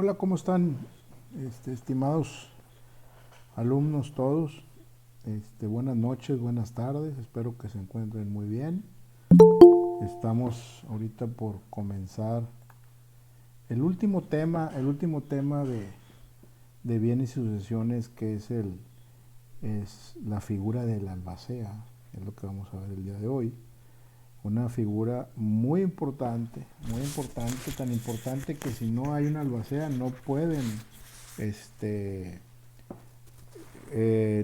Hola, ¿cómo están, estimados alumnos todos? Buenas noches, buenas tardes, espero que se encuentren muy bien. Estamos ahorita por comenzar el último tema de bienes y sucesiones, que es la figura del albacea, es lo que vamos a ver el día de hoy. Una figura muy importante, tan importante que si no hay un albacea no pueden este,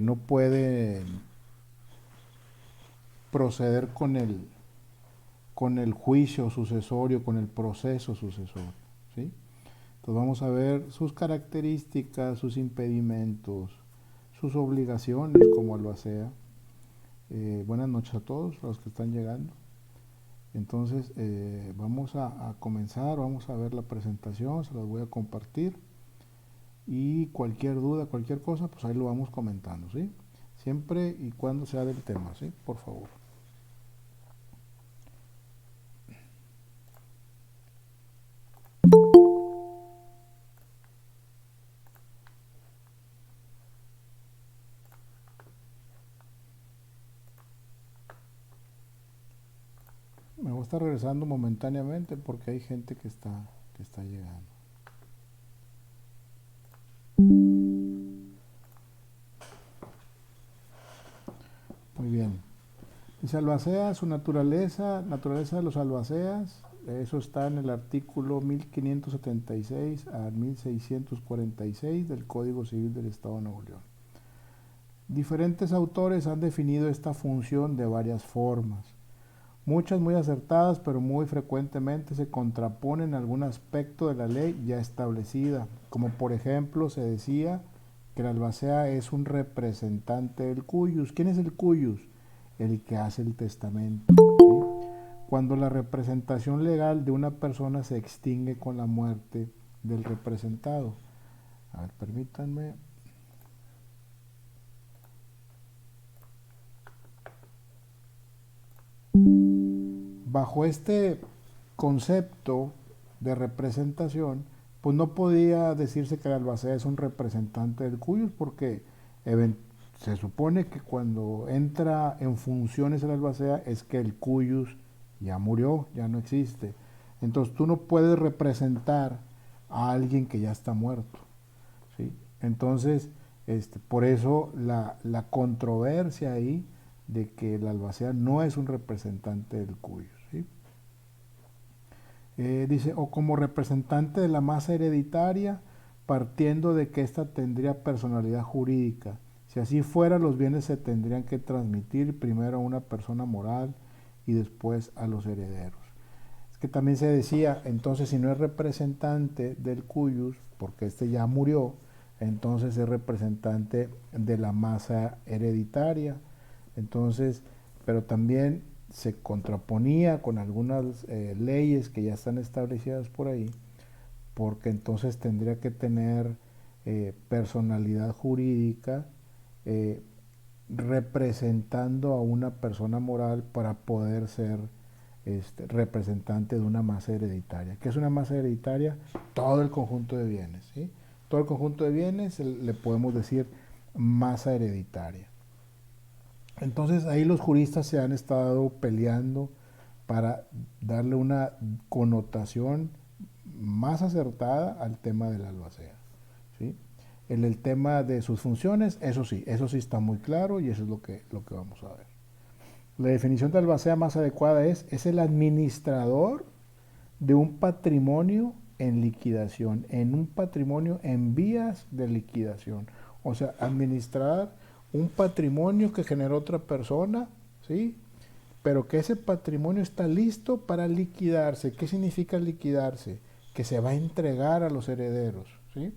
no puede proceder con el juicio sucesorio, con el proceso sucesorio, ¿sí? Entonces vamos a ver sus características, sus impedimentos, sus obligaciones como albacea. Buenas noches a todos los que están llegando. Entonces vamos a comenzar, vamos a ver la presentación, se las voy a compartir y cualquier duda, cualquier cosa, pues ahí lo vamos comentando, ¿sí? Siempre y cuando sea del tema, ¿sí? Por favor. Me voy a estar regresando momentáneamente porque hay gente que está llegando. Muy bien. Dice albacea, su naturaleza de los albaceas, eso está en el artículo 1576 a 1646 del Código Civil del Estado de Nuevo León. Diferentes autores han definido esta función de varias formas. Muchas muy acertadas, pero muy frecuentemente se contraponen a algún aspecto de la ley ya establecida, como por ejemplo se decía que el albacea es un representante del cuyus. ¿Quién es el cuyus? El que hace el testamento, ¿sí? Cuando la representación legal de una persona se extingue con la muerte del representado. A ver, permítanme. Bajo este concepto de representación, pues no podía decirse que el albacea es un representante del cuyus, porque se supone que cuando entra en funciones el albacea es que el cuyus ya murió, ya no existe. Entonces tú no puedes representar a alguien que ya está muerto, ¿sí? Entonces, por eso la controversia ahí de que el albacea no es un representante del cuyus, ¿sí? Dice, o como representante de la masa hereditaria, partiendo de que ésta tendría personalidad jurídica. Si así fuera, los bienes se tendrían que transmitir primero a una persona moral y después a los herederos. Es que también se decía, entonces si no es representante del cuyus, porque este ya murió, entonces es representante de la masa hereditaria. Entonces, pero también se contraponía con algunas leyes que ya están establecidas por ahí, porque entonces tendría que tener personalidad jurídica eh, representando a una persona moral para poder ser representante de una masa hereditaria. ¿Qué es una masa hereditaria? Todo el conjunto de bienes, ¿sí? Todo el conjunto de bienes le podemos decir masa hereditaria. Entonces ahí los juristas se han estado peleando para darle una connotación más acertada al tema del albacea, ¿sí? En el tema de sus funciones, eso sí está muy claro y eso es lo que vamos a ver. La definición de albacea más adecuada es el administrador de un patrimonio en liquidación, en un patrimonio en vías de liquidación. O sea, administrar un patrimonio que generó otra persona, ¿sí? Pero que ese patrimonio está listo para liquidarse. ¿Qué significa liquidarse? Que se va a entregar a los herederos, ¿sí?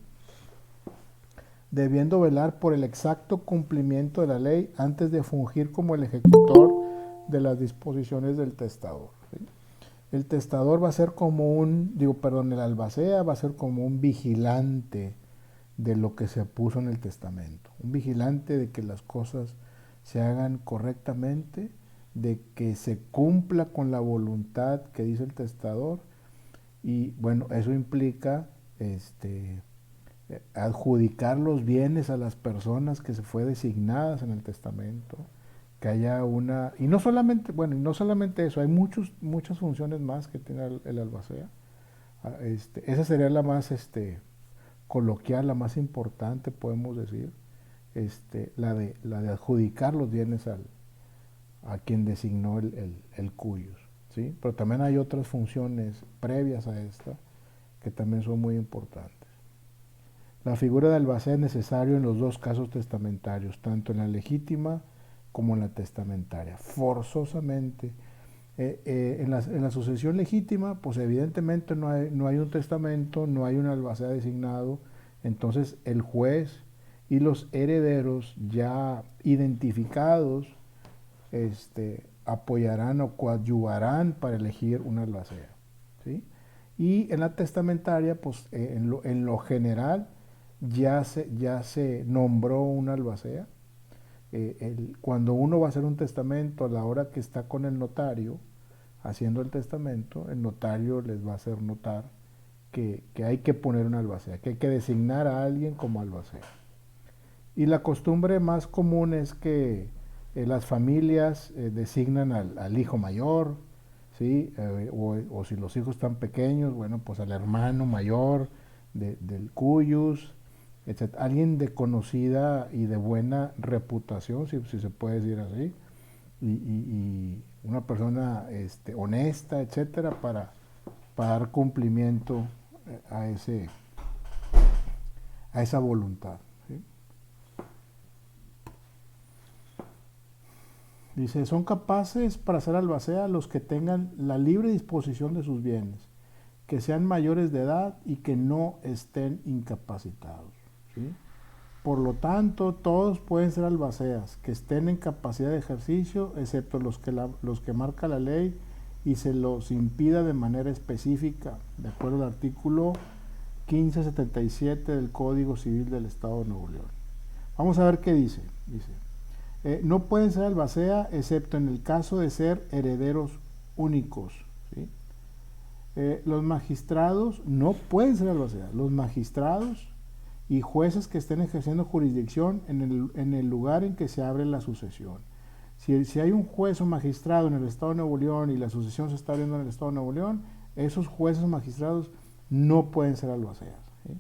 Debiendo velar por el exacto cumplimiento de la ley antes de fungir como el ejecutor de las disposiciones del testador, ¿sí? El testador va a ser como el albacea va a ser como un vigilante de lo que se puso en el testamento, un vigilante de que las cosas se hagan correctamente, de que se cumpla con la voluntad que dice el testador, y bueno, eso implica este, adjudicar los bienes a las personas que se fue designadas en el testamento, que haya una, y no solamente, bueno, y no solamente eso, hay muchas funciones más que tiene el albacea. Esa sería la más coloquial, la más importante, podemos decir, la de adjudicar los bienes a quien designó el cuyos, ¿sí? Pero también hay otras funciones previas a esta que también son muy importantes. La figura de albacea es necesario en los dos casos testamentarios, tanto en la legítima como en la testamentaria. Forzosamente, en la sucesión legítima, pues evidentemente no hay un testamento, no hay un albacea designado, entonces el juez y los herederos ya identificados apoyarán o coadyuvarán para elegir un albacea, ¿sí? Y en la testamentaria, pues en lo general ya se nombró un albacea. Cuando uno va a hacer un testamento, a la hora que está con el notario haciendo el testamento, el notario les va a hacer notar que hay que poner un albacea, que hay que designar a alguien como albacea. Y la costumbre más común es que las familias designan al hijo mayor, ¿sí? O si los hijos están pequeños, bueno, pues al hermano mayor del cuyus, etc. Alguien de conocida y de buena reputación, si se puede decir así, y una persona honesta, etcétera, para dar cumplimiento a esa voluntad. ¿Sí? Dice, son capaces para ser albacea los que tengan la libre disposición de sus bienes, que sean mayores de edad y que no estén incapacitados. ¿Sí? Por lo tanto, todos pueden ser albaceas, que estén en capacidad de ejercicio, excepto los que marca la ley y se los impida de manera específica, de acuerdo al artículo 1577 del Código Civil del Estado de Nuevo León. Vamos a ver qué dice. Dice, no pueden ser albacea excepto en el caso de ser herederos únicos. ¿Sí? Los magistrados no pueden ser albacea. Los magistrados y jueces que estén ejerciendo jurisdicción en el lugar en que se abre la sucesión. Si hay un juez o magistrado en el Estado de Nuevo León y la sucesión se está abriendo en el Estado de Nuevo León, esos jueces o magistrados no pueden ser albaceas. ¿Sí?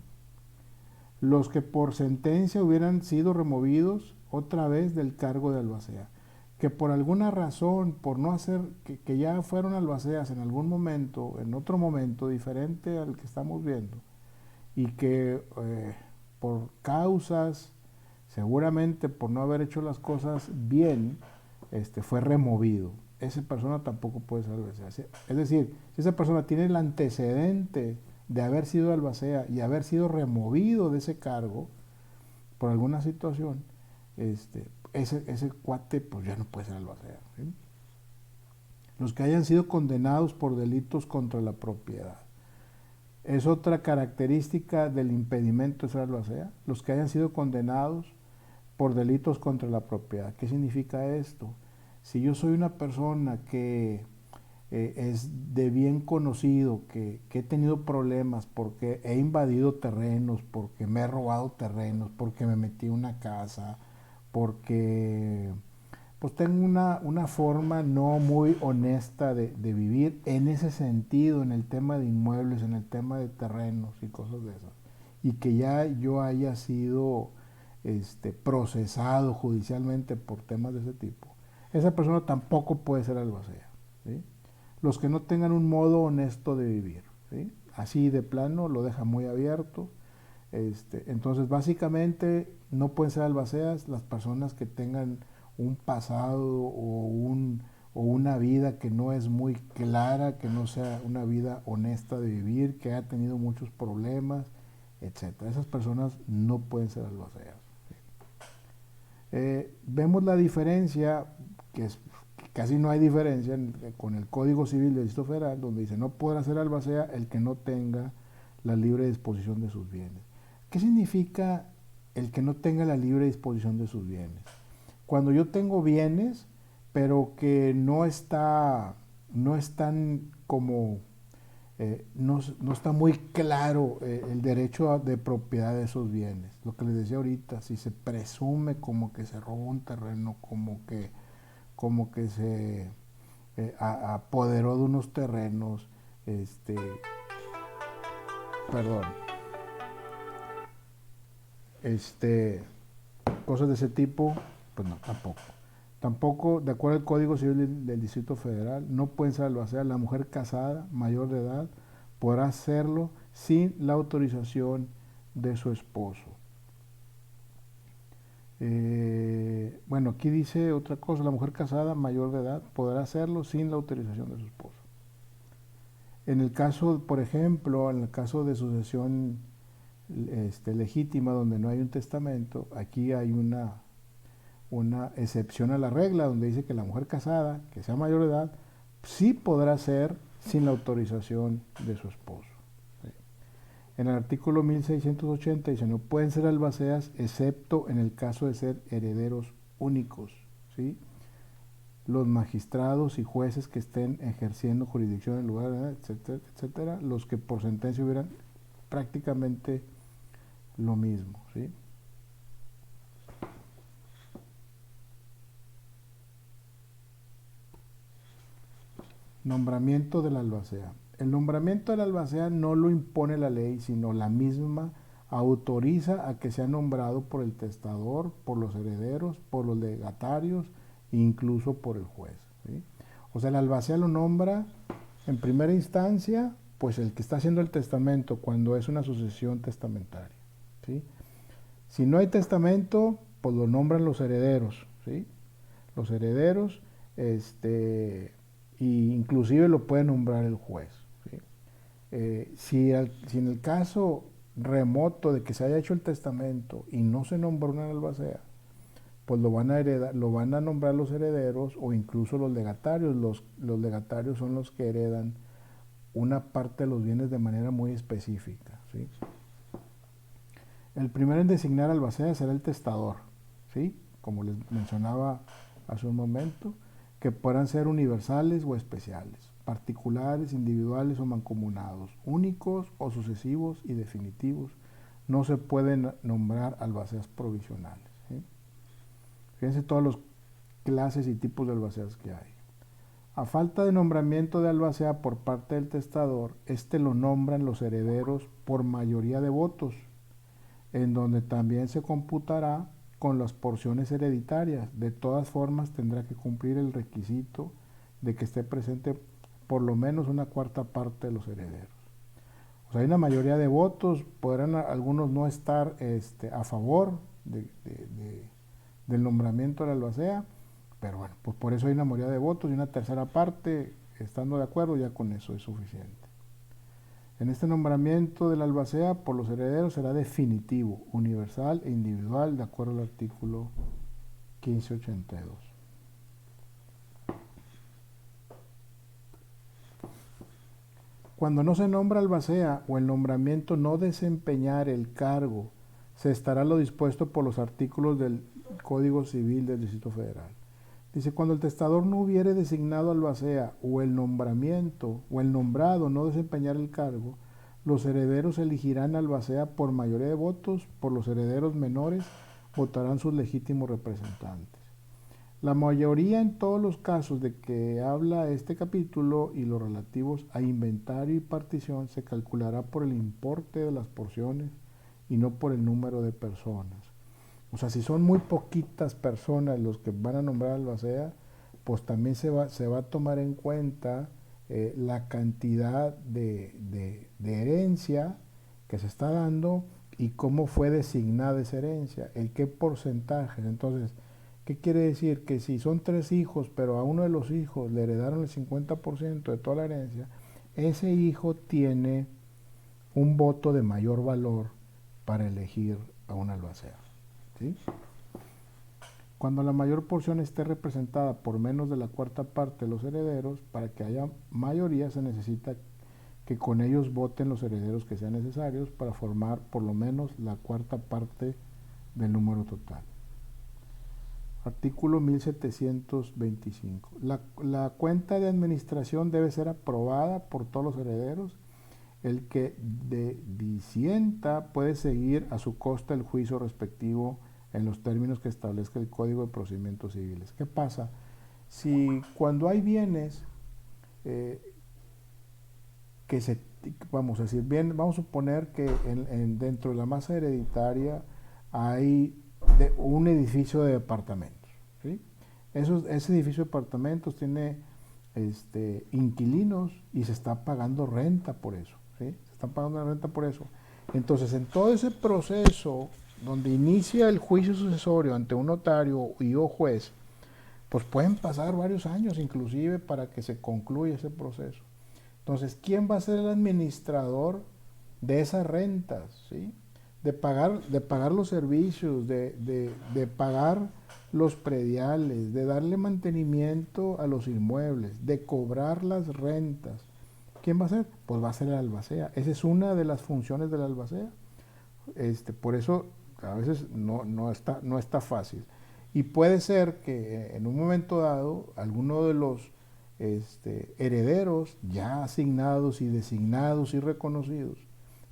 Los que por sentencia hubieran sido removidos otra vez del cargo de albacea, que por alguna razón, por no hacer, que ya fueron albaceas en algún momento, en otro momento diferente al que estamos viendo, y que por causas, seguramente por no haber hecho las cosas bien, fue removido. Esa persona tampoco puede ser albacea. Es decir, si esa persona tiene el antecedente de haber sido albacea y haber sido removido de ese cargo por alguna situación, ese cuate pues ya no puede ser albacea. ¿Sí? Los que hayan sido condenados por delitos contra la propiedad. Es otra característica del impedimento de ser albacea. Los que hayan sido condenados por delitos contra la propiedad. ¿Qué significa esto? Si yo soy una persona que es de bien conocido, que he tenido problemas porque he invadido terrenos, porque me he robado terrenos, porque me metí en una casa, porque pues tengo una forma no muy honesta de vivir en ese sentido, en el tema de inmuebles, en el tema de terrenos y cosas de esas. Y que ya yo haya sido procesado judicialmente por temas de ese tipo. Esa persona tampoco puede ser albacea. ¿Sí? Los que no tengan un modo honesto de vivir. ¿Sí? Así de plano lo deja muy abierto. Entonces básicamente no pueden ser albaceas las personas que tengan un pasado o una vida que no es muy clara, que no sea una vida honesta de vivir, que haya tenido muchos problemas, etc. Esas personas no pueden ser albaceas. Vemos la diferencia, que casi no hay diferencia con el Código Civil del Distrito Federal, donde dice no podrá ser albacea el que no tenga la libre disposición de sus bienes. ¿Qué significa el que no tenga la libre disposición de sus bienes? Cuando yo tengo bienes, pero que no están como no está muy claro el derecho de propiedad de esos bienes. Lo que les decía ahorita, si se presume como que se robó un terreno, como que se apoderó de unos terrenos, este, perdón, este, cosas de ese tipo, pues no, tampoco. Tampoco, de acuerdo al Código Civil del Distrito Federal, no pueden ser albaceas. La mujer casada, mayor de edad, podrá hacerlo sin la autorización de su esposo. Bueno, aquí dice otra cosa, la mujer casada, mayor de edad, podrá hacerlo sin la autorización de su esposo. En el caso, por ejemplo, en el caso de sucesión legítima donde no hay un testamento, aquí hay una excepción a la regla donde dice que la mujer casada, que sea mayor de edad, sí podrá ser sin la autorización de su esposo. ¿Sí? En el artículo 1680 dice, no pueden ser albaceas excepto en el caso de ser herederos únicos. ¿Sí? Los magistrados y jueces que estén ejerciendo jurisdicción en el lugar, etcétera, etcétera, los que por sentencia hubieran prácticamente lo mismo. ¿Sí? Nombramiento del albacea. El nombramiento del albacea no lo impone la ley, sino la misma autoriza a que sea nombrado por el testador, por los herederos, por los legatarios e incluso por el juez. ¿Sí? O sea, el albacea lo nombra en primera instancia, pues el que está haciendo el testamento cuando es una sucesión testamentaria. ¿Sí? Si no hay testamento, pues lo nombran los herederos. ¿Sí? Los herederos, y inclusive lo puede nombrar el juez. ¿Sí? Si en el caso remoto de que se haya hecho el testamento y no se nombró una albacea, pues lo van a nombrar los herederos o incluso los legatarios. Los legatarios son los que heredan una parte de los bienes de manera muy específica. ¿Sí? El primero en designar albacea será el testador, ¿sí? Como les mencionaba hace un momento, que puedan ser universales o especiales, particulares, individuales o mancomunados, únicos o sucesivos y definitivos. No se pueden nombrar albaceas provisionales. ¿Sí? Fíjense todas las clases y tipos de albaceas que hay. A falta de nombramiento de albacea por parte del testador, lo nombran los herederos por mayoría de votos, en donde también se computará con las porciones hereditarias. De todas formas, tendrá que cumplir el requisito de que esté presente por lo menos una cuarta parte de los herederos. O sea, hay una mayoría de votos, podrán algunos no estar a favor del nombramiento de la albacea, pero bueno, pues por eso hay una mayoría de votos y una tercera parte, estando de acuerdo, ya con eso es suficiente. En este nombramiento del albacea por los herederos será definitivo, universal e individual, de acuerdo al artículo 1582. Cuando no se nombra albacea o el nombramiento no desempeñar el cargo, se estará lo dispuesto por los artículos del Código Civil del Distrito Federal. Dice, cuando el testador no hubiere designado albacea o el nombramiento o el nombrado no desempeñar el cargo, los herederos elegirán albacea por mayoría de votos, por los herederos menores votarán sus legítimos representantes. La mayoría en todos los casos de que habla este capítulo y los relativos a inventario y partición se calculará por el importe de las porciones y no por el número de personas. O sea, si son muy poquitas personas los que van a nombrar albacea, pues también se va a tomar en cuenta la cantidad de herencia que se está dando y cómo fue designada esa herencia, el qué porcentajes. Entonces, ¿qué quiere decir? Que si son 3 hijos, pero a uno de los hijos le heredaron el 50% de toda la herencia, ese hijo tiene un voto de mayor valor para elegir a un albacea. ¿Sí? Cuando la mayor porción esté representada por menos de la cuarta parte de los herederos, para que haya mayoría se necesita que con ellos voten los herederos que sean necesarios para formar por lo menos la cuarta parte del número total. Artículo 1725. La cuenta de administración debe ser aprobada por todos los herederos el que disienta puede seguir a su costa el juicio respectivo en los términos que establezca el Código de Procedimientos Civiles. ¿Qué pasa? Si cuando hay bienes eh, que se, vamos a decir, bien, vamos a suponer que dentro de la masa hereditaria hay un edificio de departamentos, ¿sí? Ese edificio de departamentos tiene inquilinos y se está pagando renta por eso, ¿sí? Se está pagando renta por eso. Entonces, en todo ese proceso donde inicia el juicio sucesorio ante un notario y o juez, pues pueden pasar varios años inclusive para que se concluya ese proceso. Entonces, ¿quién va a ser el administrador de esas rentas? ¿Sí? De pagar los servicios, de pagar los prediales, de darle mantenimiento a los inmuebles, de cobrar las rentas. ¿Quién va a ser? Pues va a ser el albacea. Esa es una de las funciones del albacea. Por eso a veces no está fácil. Y puede ser que en un momento dado alguno de los herederos ya asignados y designados y reconocidos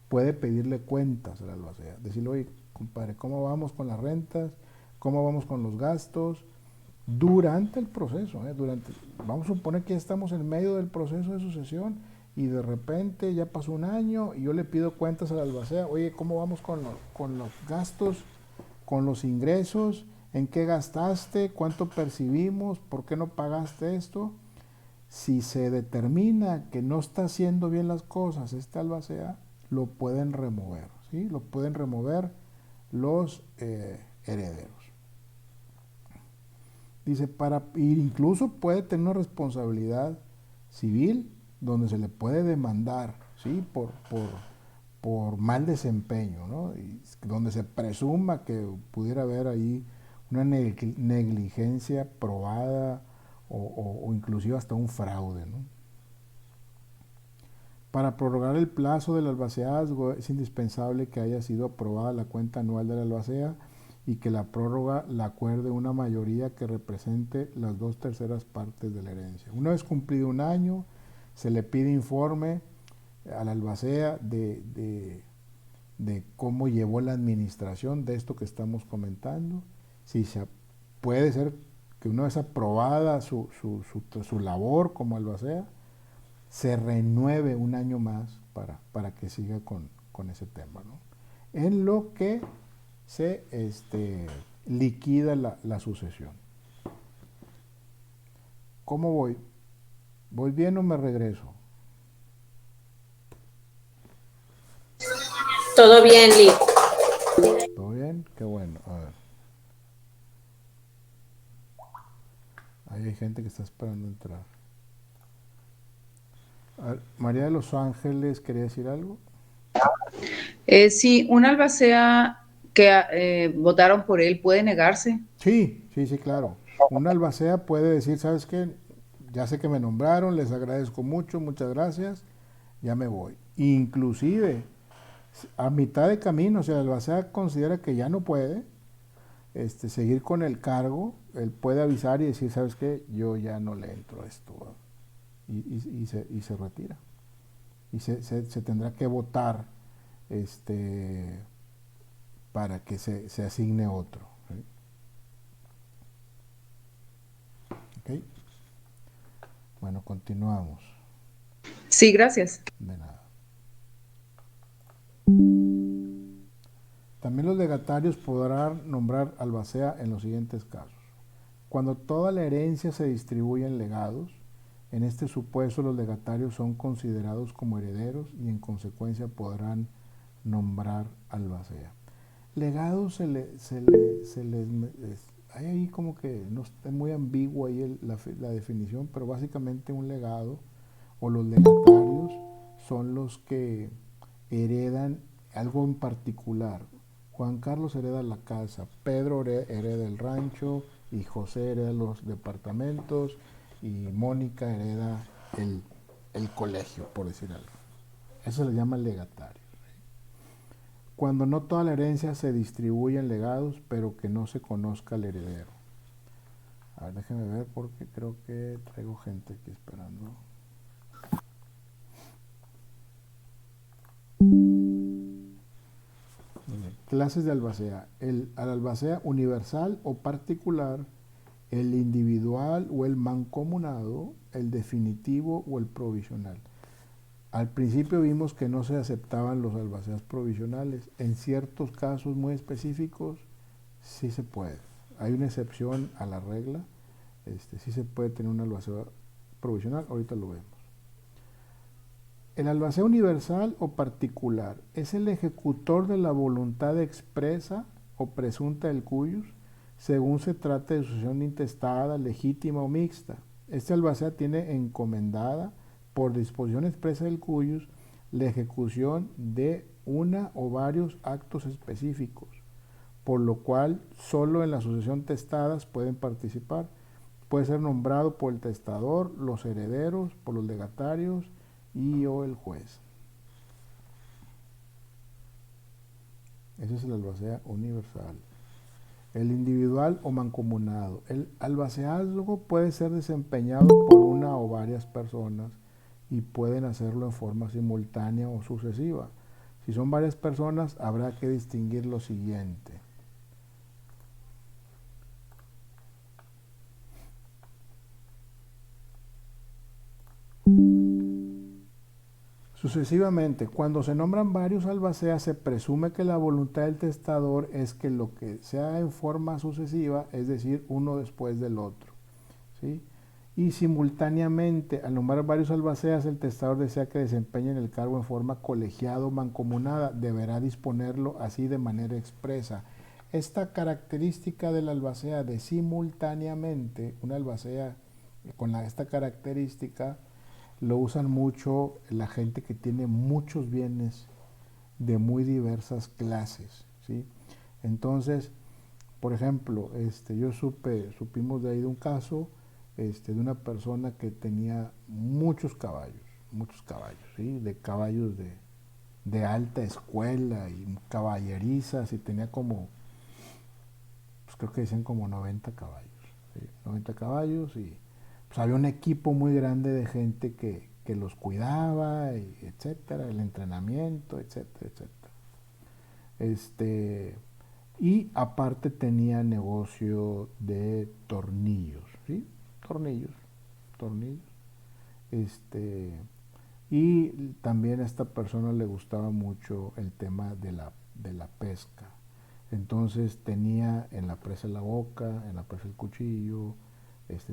puede pedirle cuentas al albacea. Decirle, oye, compadre, ¿cómo vamos con las rentas? ¿Cómo vamos con los gastos? Durante el proceso, vamos a suponer que ya estamos en medio del proceso de sucesión y de repente ya pasó un año y yo le pido cuentas al albacea, oye, ¿cómo vamos con los gastos, con los ingresos? ¿En qué gastaste? ¿Cuánto percibimos? ¿Por qué no pagaste esto? Si se determina que no está haciendo bien las cosas este albacea, lo pueden remover, ¿sí? Lo pueden remover los herederos. Dice, incluso puede tener una responsabilidad civil donde se le puede demandar, ¿sí? Por mal desempeño, ¿no? Y donde se presuma que pudiera haber ahí una negligencia probada o inclusive hasta un fraude, ¿no? Para prorrogar el plazo del albaceazgo es indispensable que haya sido aprobada la cuenta anual del albacea y que la prórroga la acuerde una mayoría que represente las 2/3 partes de la herencia. Una vez cumplido un año, se le pide informe al albacea de cómo llevó la administración de esto que estamos comentando. Si se puede ser que una vez aprobada su labor como albacea, se renueve un año más para que siga con ese tema, ¿no? En lo que se liquida la sucesión. ¿Cómo voy? ¿Voy bien o me regreso? Todo bien, Lee. ¿Todo bien? Qué bueno. A ver. Ahí hay gente que está esperando entrar. A ver, María de los Ángeles, ¿quería decir algo? Sí, un albacea que votaron por él puede negarse. Sí, sí, sí, claro. Un albacea puede decir, ¿sabes qué? Ya sé que me nombraron, les agradezco mucho, muchas gracias, ya me voy. Inclusive, a mitad de camino, si el albacea considera que ya no puede seguir con el cargo, él puede avisar y decir, ¿sabes qué? Yo ya no le entro a esto, ¿verdad? Y se retira. Y se tendrá que votar para que se asigne otro. ¿Sí? ¿Okay? Bueno, continuamos. Sí, gracias. De nada. También los legatarios podrán nombrar albacea en los siguientes casos. Cuando toda la herencia se distribuye en legados, en este supuesto los legatarios son considerados como herederos y en consecuencia podrán nombrar albacea. Legados hay ahí como que no está muy ambiguo ahí la definición, pero básicamente un legado o los legatarios son los que heredan algo en particular. Juan Carlos hereda la casa, Pedro hereda el rancho y José hereda los departamentos y Mónica hereda el colegio, por decir algo. Eso se le llama legatario. Cuando no toda la herencia se distribuye en legados, pero que no se conozca el heredero. A ver, déjenme ver porque creo que traigo gente aquí esperando. clases de albacea. El albacea universal o particular, el individual o el mancomunado, el definitivo o el provisional. Al principio vimos que no se aceptaban los albaceas provisionales. En ciertos casos muy específicos sí se puede. Hay una excepción a la regla. Sí se puede tener un albacea provisional, ahorita lo vemos. El albacea universal o particular es el ejecutor de la voluntad expresa o presunta del cuius, según se trate de sucesión intestada, legítima o mixta. Este albacea tiene encomendada, por disposición expresa del cuius, la ejecución de una o varios actos específicos, por lo cual solo en la sucesión testadas pueden participar. Puede ser nombrado por el testador, los herederos, por los legatarios y o el juez. Ese es el albacea universal. El individual o mancomunado. El albaceazgo puede ser desempeñado por una o varias personas y pueden hacerlo en forma simultánea o sucesiva. Si son varias personas, habrá que distinguir lo siguiente. Sucesivamente, cuando se nombran varios albaceas, se presume que la voluntad del testador es que lo que sea en forma sucesiva, es decir, uno después del otro, ¿sí? Y simultáneamente, al nombrar varios albaceas, el testador desea que desempeñen el cargo en forma colegiada o mancomunada, deberá disponerlo así de manera expresa. Esta característica del albacea de simultáneamente, una albacea con esta característica, lo usan mucho la gente que tiene muchos bienes de muy diversas clases, ¿sí? Entonces, por ejemplo, supimos de ahí de un caso de una persona que tenía muchos caballos, ¿sí? De caballos de alta escuela y caballerizas, y tenía como, pues creo que dicen como 90 caballos, ¿sí? 90 caballos, y pues había un equipo muy grande de gente que los cuidaba, y etcétera, el entrenamiento, etcétera, etcétera. Y aparte tenía negocio de tornillos, ¿sí? Tornillos. Y también a esta persona le gustaba mucho el tema de la pesca. Entonces tenía en la presa de la Boca, en la presa del Cuchillo,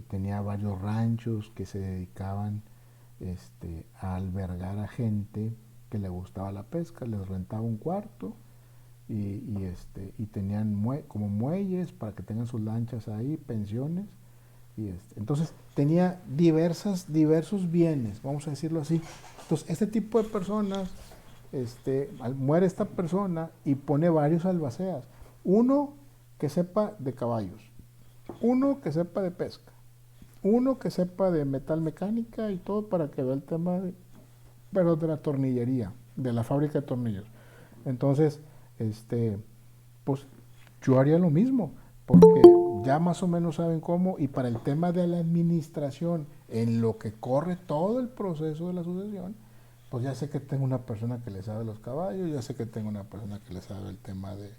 tenía varios ranchos que se dedicaban a albergar a gente que le gustaba la pesca, les rentaba un cuarto y tenían como muelles para que tengan sus lanchas ahí, pensiones. Entonces tenía diversos bienes, vamos a decirlo así. Entonces este tipo de personas, muere esta persona y pone varios albaceas. Uno que sepa de caballos, uno que sepa de pesca, uno que sepa de metal mecánica y todo, para que vea el tema de la tornillería, de la fábrica de tornillos. Entonces, pues yo haría lo mismo, porque ya más o menos saben cómo, y para el tema de la administración, en lo que corre todo el proceso de la sucesión, pues ya sé que tengo una persona que le sabe los caballos, ya sé que tengo una persona que le sabe el tema de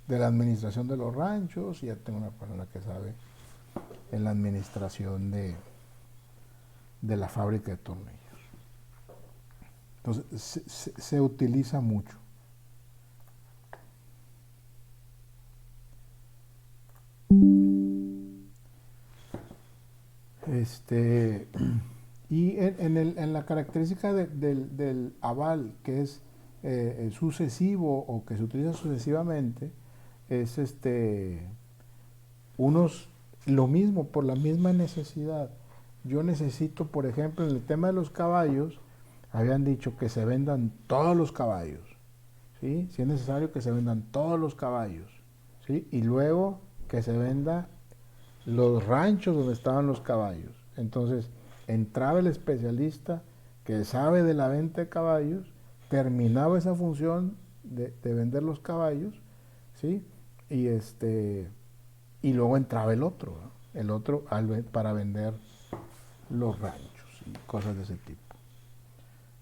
la administración de los ranchos, y ya tengo una persona que sabe en la administración de la fábrica de tornillos. Entonces se utiliza mucho. Y en la característica del aval, que es sucesivo o que se utiliza sucesivamente, es unos lo mismo, por la misma necesidad. Yo necesito, por ejemplo, en el tema de los caballos, habían dicho que se vendan todos los caballos, ¿sí? Si es necesario que se vendan todos los caballos, ¿sí? Y luego que se venda los ranchos donde estaban los caballos. Entonces entraba el especialista que sabe de la venta de caballos, terminaba esa función de vender los caballos, ¿sí? Y y luego entraba el otro, ¿no? El otro para vender los ranchos y cosas de ese tipo.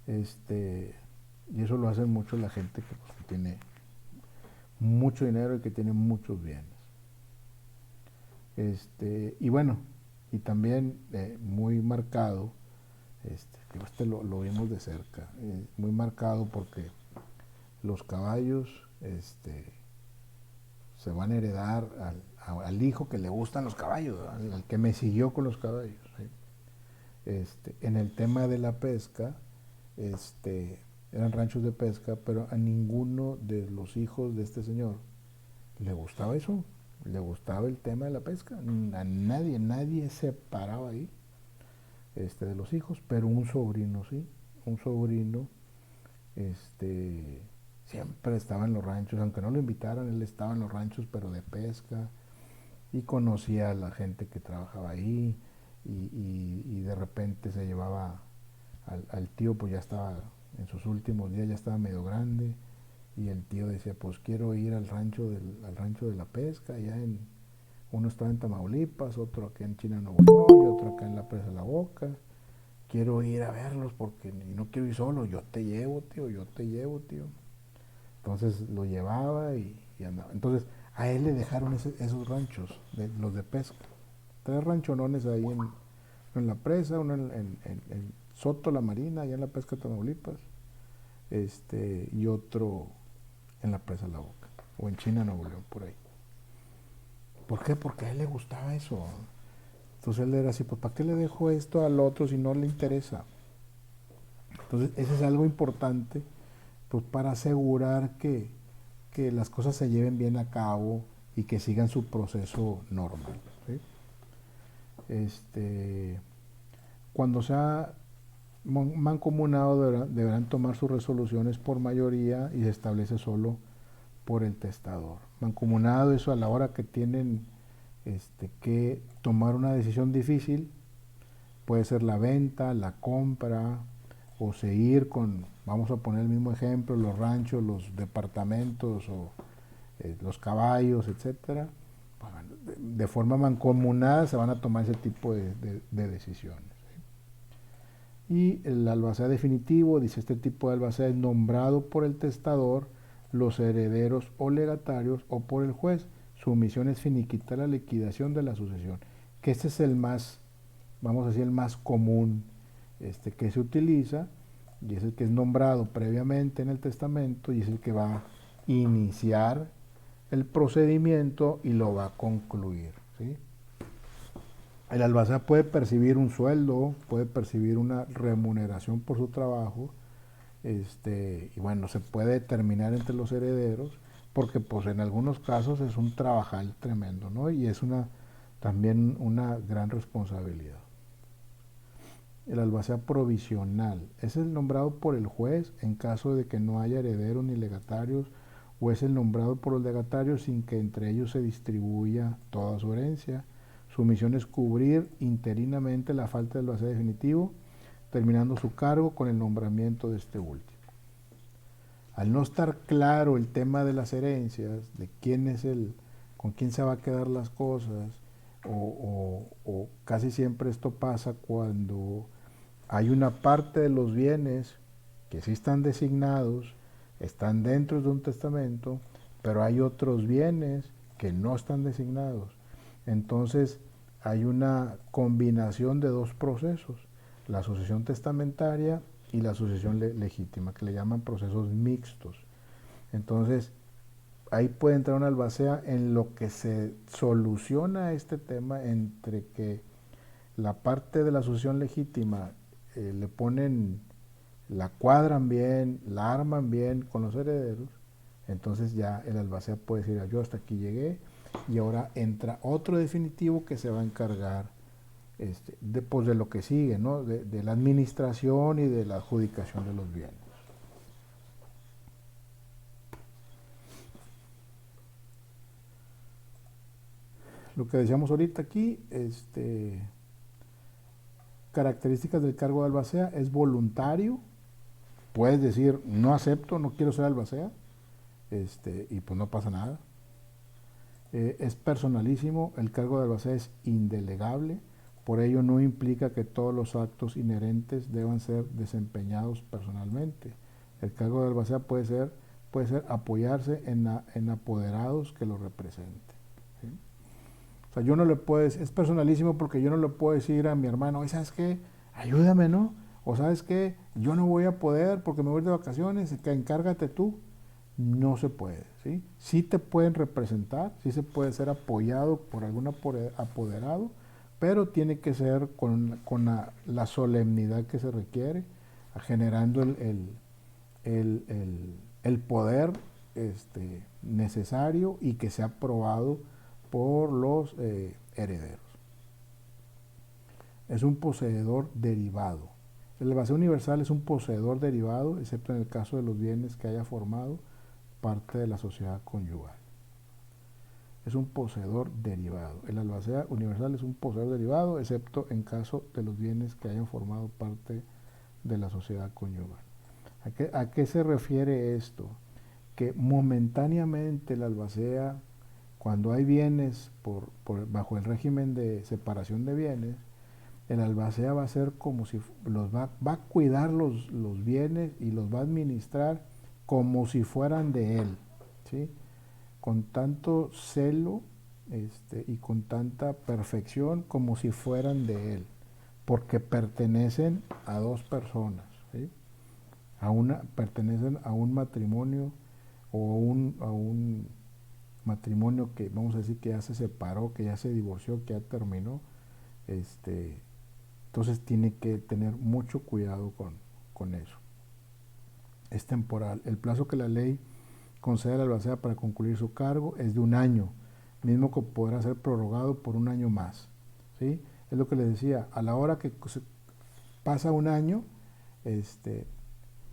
Y eso lo hace mucho la gente que tiene mucho dinero y que tiene muchos bienes. Y bueno, y también muy marcado, lo vimos de cerca, muy marcado porque los caballos se van a heredar al hijo que le gustan los caballos, al que me siguió con los caballos. ¿Sí? En el tema de la pesca, eran ranchos de pesca, pero a ninguno de los hijos de este señor le gustaba eso, le gustaba el tema de la pesca, a nadie se paraba ahí de los hijos, pero un sobrino sí, un sobrino siempre estaba en los ranchos, aunque no lo invitaran, él estaba en los ranchos, pero de pesca, y conocía a la gente que trabajaba ahí, y de repente se llevaba al tío, pues ya estaba en sus últimos días, ya estaba medio grande, y el tío decía, pues quiero ir al rancho de la pesca, uno estaba en Tamaulipas, otro acá en China, Nuevo León, y otro acá en la Presa de la Boca, quiero ir a verlos porque no quiero ir solo, yo te llevo, tío, yo te llevo, tío. Entonces lo llevaba y andaba. Entonces a él le dejaron esos ranchos, los de pesca. 3 ranchonones ahí en la presa, uno en Soto, la Marina, allá en la pesca de Tamaulipas, y otro en la presa de la Boca, o en China, Nuevo León, por ahí. ¿Por qué? Porque a él le gustaba eso. Entonces él era así, pues ¿para qué le dejo esto al otro si no le interesa? Entonces eso es algo importante, pues para asegurar que las cosas se lleven bien a cabo y que sigan su proceso normal. ¿Sí? Cuando sea mancomunado deberán tomar sus resoluciones por mayoría y se establece solo por el testador. Mancomunado, eso a la hora que tienen que tomar una decisión difícil, puede ser la venta, la compra, o seguir con, vamos a poner el mismo ejemplo, los ranchos, los departamentos o los caballos, etcétera. De forma mancomunada se van a tomar ese tipo de decisiones. Y el albacea definitivo, dice, este tipo de albacea es nombrado por el testador, los herederos o legatarios o por el juez. Su misión es finiquitar la liquidación de la sucesión, que este es el más, vamos a decir, el más común que se utiliza, y es el que es nombrado previamente en el testamento y es el que va a iniciar el procedimiento y lo va a concluir. ¿Sí? El albacea puede percibir un sueldo, puede percibir una remuneración por su trabajo, y bueno, se puede determinar entre los herederos, porque pues en algunos casos es un trabajal tremendo, ¿no? Y es también una gran responsabilidad. El albacea provisional es el nombrado por el juez en caso de que no haya herederos ni legatarios, o es el nombrado por los legatarios sin que entre ellos se distribuya toda su herencia. Su misión es cubrir interinamente la falta del albacea definitivo, terminando su cargo con el nombramiento de este último. Al no estar claro el tema de las herencias, de quién es con quién se va a quedar las cosas, o casi siempre esto pasa cuando hay una parte de los bienes que sí están designados, están dentro de un testamento, pero hay otros bienes que no están designados. Entonces hay una combinación de dos procesos, la sucesión testamentaria y la sucesión legítima, que le llaman procesos mixtos. Entonces ahí puede entrar una albacea en lo que se soluciona este tema entre que la parte de la sucesión legítima le ponen, la cuadran bien, la arman bien con los herederos, entonces ya el albacea puede decir, yo hasta aquí llegué, y ahora entra otro definitivo que se va a encargar pues de lo que sigue, ¿no? de la administración y de la adjudicación de los bienes. Lo que decíamos ahorita aquí, características del cargo de albacea, es voluntario, puedes decir, no acepto, no quiero ser albacea, y pues no pasa nada. Es personalísimo, el cargo de albacea es indelegable, por ello no implica que todos los actos inherentes deban ser desempeñados personalmente. El cargo de albacea puede ser puede ser apoyarse en apoderados que lo representen. ¿Sí? O sea, yo no le puedo decir, es personalísimo porque yo no le puedo decir a mi hermano, oye, ¿sabes qué? Ayúdame, ¿no? O ¿sabes qué? Yo no voy a poder porque me voy de vacaciones, que encárgate tú. No se puede, ¿sí? Sí te pueden representar, sí se puede ser apoyado por algún apoderado, pero tiene que ser con la solemnidad que se requiere, generando el poder necesario y que sea aprobado por los herederos. Es un poseedor derivado. El albacea universal es un poseedor derivado, excepto en el caso de los bienes que haya formado parte de la sociedad conyugal. Es un poseedor derivado. El albacea universal es un poseedor derivado, excepto en caso de los bienes que hayan formado parte de la sociedad conyugal. ¿A qué se refiere esto? Que momentáneamente el albacea, cuando hay bienes bajo el régimen de separación de bienes, el albacea va a ser como si va a cuidar los bienes y los va a administrar como si fueran de él, ¿sí? Con tanto celo y con tanta perfección como si fueran de él, porque pertenecen a dos personas, ¿sí? Pertenecen a un matrimonio o a un matrimonio que vamos a decir que ya se separó, que ya se divorció, que ya terminó. Entonces tiene que tener mucho cuidado con eso. Es temporal. El plazo que la ley concede a la albacea para concluir su cargo es de 1 año, mismo que podrá ser prorrogado por 1 año más, ¿sí? Es lo que les decía, a la hora que pasa 1 año,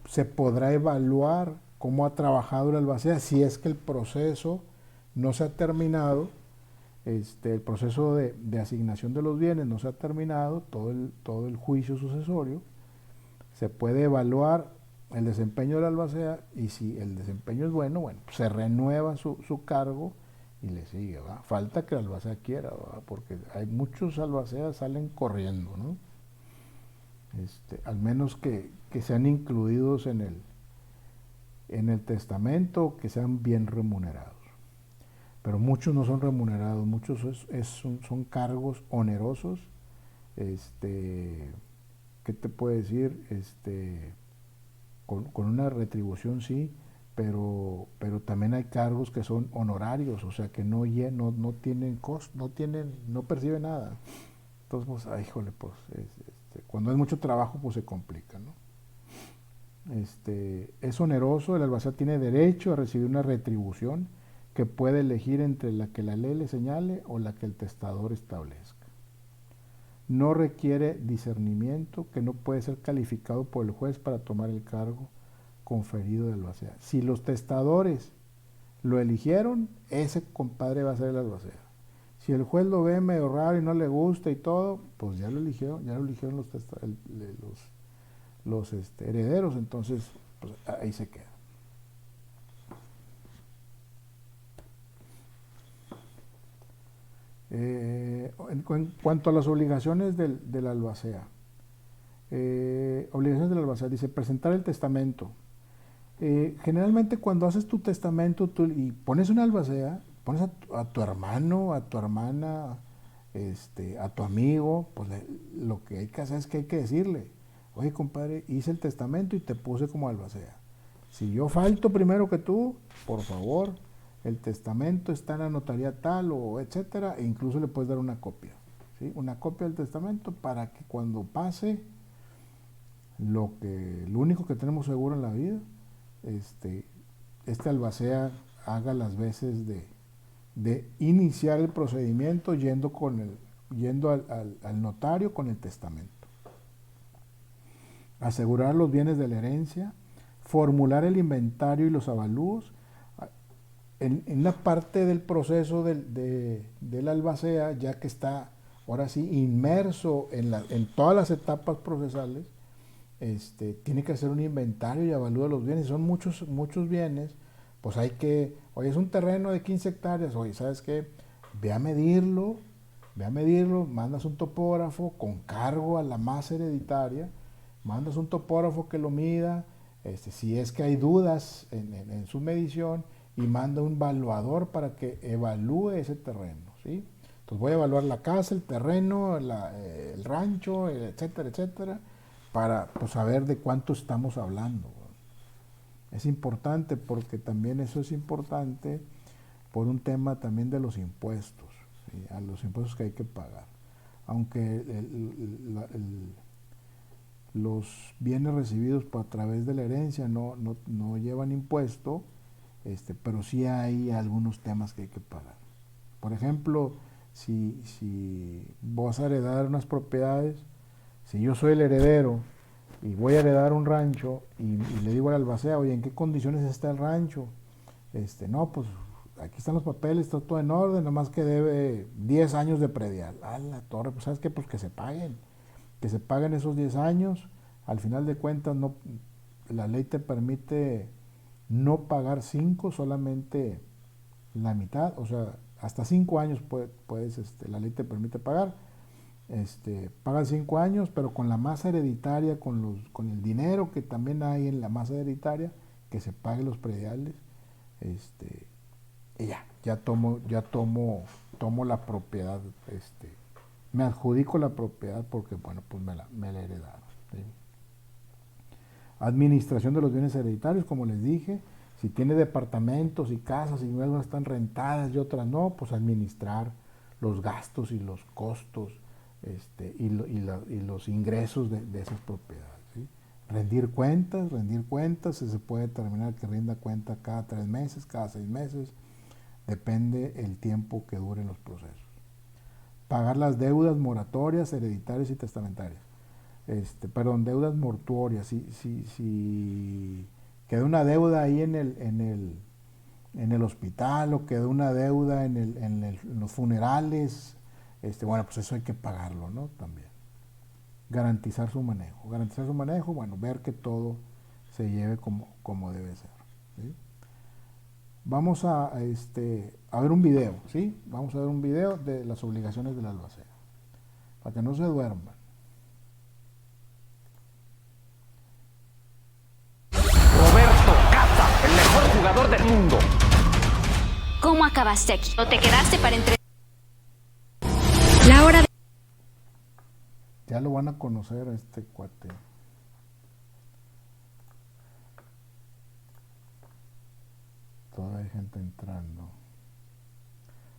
se podrá evaluar cómo ha trabajado la albacea, si es que el proceso no se ha terminado, el proceso de asignación de los bienes no se ha terminado, todo el juicio sucesorio, se puede evaluar el desempeño de la albacea y si el desempeño es bueno, se renueva su cargo y le sigue, ¿va? Falta que el albacea quiera, ¿va? Porque hay muchos albaceas salen corriendo, ¿no? Al menos que sean incluidos en el testamento, que sean bien remunerados. Pero muchos no son remunerados, muchos son cargos onerosos. ¿Qué te puedo decir? Con una retribución sí, pero también hay cargos que son honorarios, o sea que no tienen costo, no perciben nada. Entonces, pues, híjole, pues, cuando hay mucho trabajo, pues se complica, ¿no? Es oneroso, el albacea tiene derecho a recibir una retribución que puede elegir entre la que la ley le señale o la que el testador establezca. No requiere discernimiento, que no puede ser calificado por el juez para tomar el cargo conferido del albacea. Si los testadores lo eligieron, ese compadre va a ser el albacea. Si el juez lo ve medio raro y no le gusta y todo, pues ya lo eligieron los herederos, entonces pues, ahí se queda. En cuanto a las obligaciones del albacea, obligaciones del albacea, dice presentar el testamento. Generalmente cuando haces tu testamento y pones una albacea, pones a tu hermano, a tu hermana, a tu amigo, pues lo que hay que hacer es que hay que decirle, oye compadre, hice el testamento y te puse como albacea. Si yo falto primero que tú, por favor, el testamento está en la notaría tal o etcétera, e incluso le puedes dar una copia, ¿sí? Una copia del testamento para que cuando pase lo único que tenemos seguro en la vida, este albacea haga las veces de iniciar el procedimiento yendo al notario con el testamento. Asegurar los bienes de la herencia, formular el inventario y los avalúos. En la parte del proceso del albacea, ya que está ahora sí inmerso en todas las etapas procesales, tiene que hacer un inventario y avalúa los bienes. Son muchos bienes, pues oye, es un terreno de 15 hectáreas, oye, ¿sabes qué? Ve a medirlo, mandas un topógrafo con cargo a la masa hereditaria, mandas un topógrafo que lo mida, Si es que hay dudas en su medición, y manda un evaluador para que evalúe ese terreno, ¿sí? Entonces voy a evaluar la casa, el terreno, el rancho, etcétera, etcétera, para pues, saber de cuánto estamos hablando. Es importante porque también eso es importante por un tema también de los impuestos, ¿sí? A los impuestos que hay que pagar. Aunque los bienes recibidos a través de la herencia no llevan impuesto, pero sí hay algunos temas que hay que pagar. Por ejemplo, si vas a heredar unas propiedades, si yo soy el heredero y voy a heredar un rancho y le digo al albacea, oye, ¿en qué condiciones está el rancho? No, pues aquí están los papeles, está todo en orden, nomás que debe 10 años de predial. A la torre, pues ¿sabes qué? Pues que se paguen esos 10 años. Al final de cuentas, no, la ley te permite no pagar 5, solamente la mitad, o sea, hasta 5 años puedes, la ley te permite pagar. Pagas 5 años, pero con la masa hereditaria, con el dinero que también hay en la masa hereditaria, que se pague los prediales, y ya tomo la propiedad, me adjudico la propiedad porque, bueno, pues me la heredaron, ¿sí? Administración de los bienes hereditarios, como les dije, si tiene departamentos y casas y algunas están rentadas y otras no, pues administrar los gastos y los costos y los ingresos de esas propiedades, ¿sí? Rendir cuentas, se puede determinar que rinda cuenta cada 3 meses, cada 6 meses, depende el tiempo que duren los procesos. Pagar las deudas moratorias, hereditarias y testamentarias. Deudas mortuorias. Si queda una deuda ahí en el hospital o queda una deuda en los funerales, bueno, pues eso hay que pagarlo, ¿no? También. Garantizar su manejo, bueno, ver que todo se lleve como debe ser, ¿sí? Vamos a ver un video, ¿sí? Vamos a ver un video de las obligaciones del albacea, para que no se duerman. Roberto Cata, el mejor jugador del mundo. ¿Cómo acabaste aquí? ¿O te quedaste para entre... La hora de... Ya lo van a conocer a este cuate. Todavía hay gente entrando.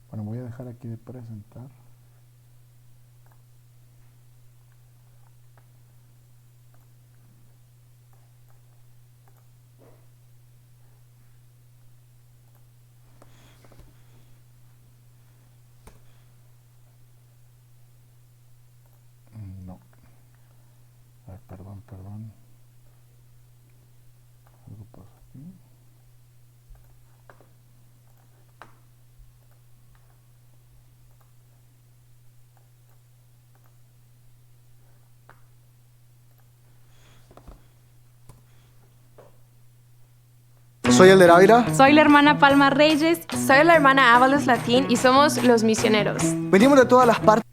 Bueno, voy a dejar aquí de presentar. No. A ver, perdón. Algo pasa aquí. Soy Elder Ávila. Soy la hermana Palma Reyes. Soy la hermana Ábalos Latín y somos los misioneros. Venimos de todas las partes.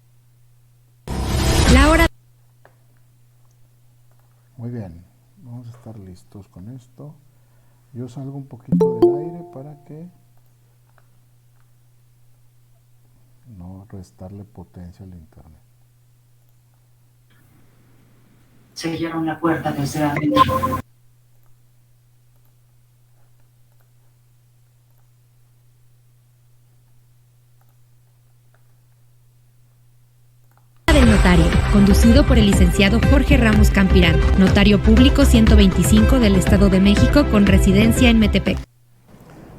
La hora... Muy bien, vamos a estar listos con esto. Yo salgo un poquito del aire para que no restarle potencia al internet. Sellaron la puerta desde adentro. del notario, conducido por el licenciado Jorge Ramos Campirán, notario público 125 del Estado de México con residencia en Metepec.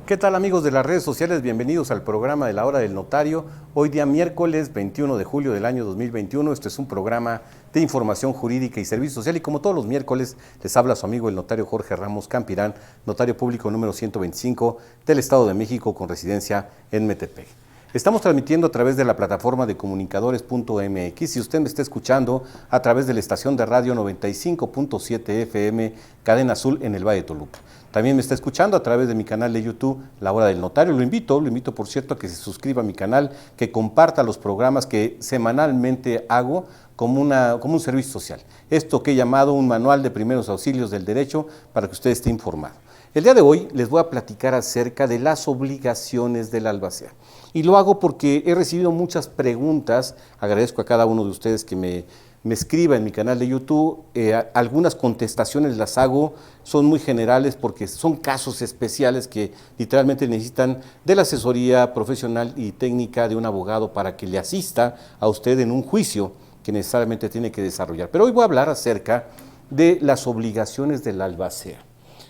¿Qué tal, amigos de las redes sociales? Bienvenidos al programa de la Hora del Notario. Hoy día miércoles 21 de julio del año 2021. Este es un programa de información jurídica y servicio social y como todos los miércoles les habla su amigo el notario Jorge Ramos Campirán, notario público número 125 del Estado de México con residencia en Metepec. Estamos transmitiendo a través de la plataforma de comunicadores.mx. Si usted me está escuchando a través de la estación de radio 95.7 FM, Cadena Azul en el Valle de Toluca. También me está escuchando a través de mi canal de YouTube, La Hora del Notario. Lo invito por cierto a que se suscriba a mi canal, que comparta los programas que semanalmente hago como un servicio social. Esto que he llamado un manual de primeros auxilios del derecho para que usted esté informado. El día de hoy les voy a platicar acerca de las obligaciones del albacea. Y lo hago porque he recibido muchas preguntas. Agradezco a cada uno de ustedes que me escriba en mi canal de YouTube. Algunas contestaciones las hago, son muy generales porque son casos especiales que literalmente necesitan de la asesoría profesional y técnica de un abogado para que le asista a usted en un juicio que necesariamente tiene que desarrollar. Pero hoy voy a hablar acerca de las obligaciones del albacea.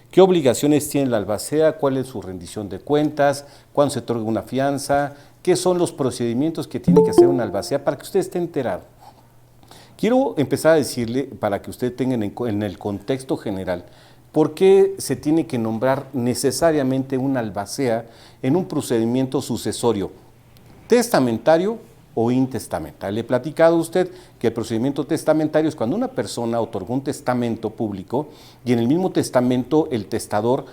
¿Qué obligaciones tiene el albacea? ¿Cuál es su rendición de cuentas? ¿Cuándo se otorga una fianza? ¿Qué son los procedimientos que tiene que hacer un albacea para que usted esté enterado? Quiero empezar a decirle, para que usted tenga en el contexto general, por qué se tiene que nombrar necesariamente un albacea en un procedimiento sucesorio, testamentario o intestamentario. Le he platicado a usted que el procedimiento testamentario es cuando una persona otorgó un testamento público y en el mismo testamento el testador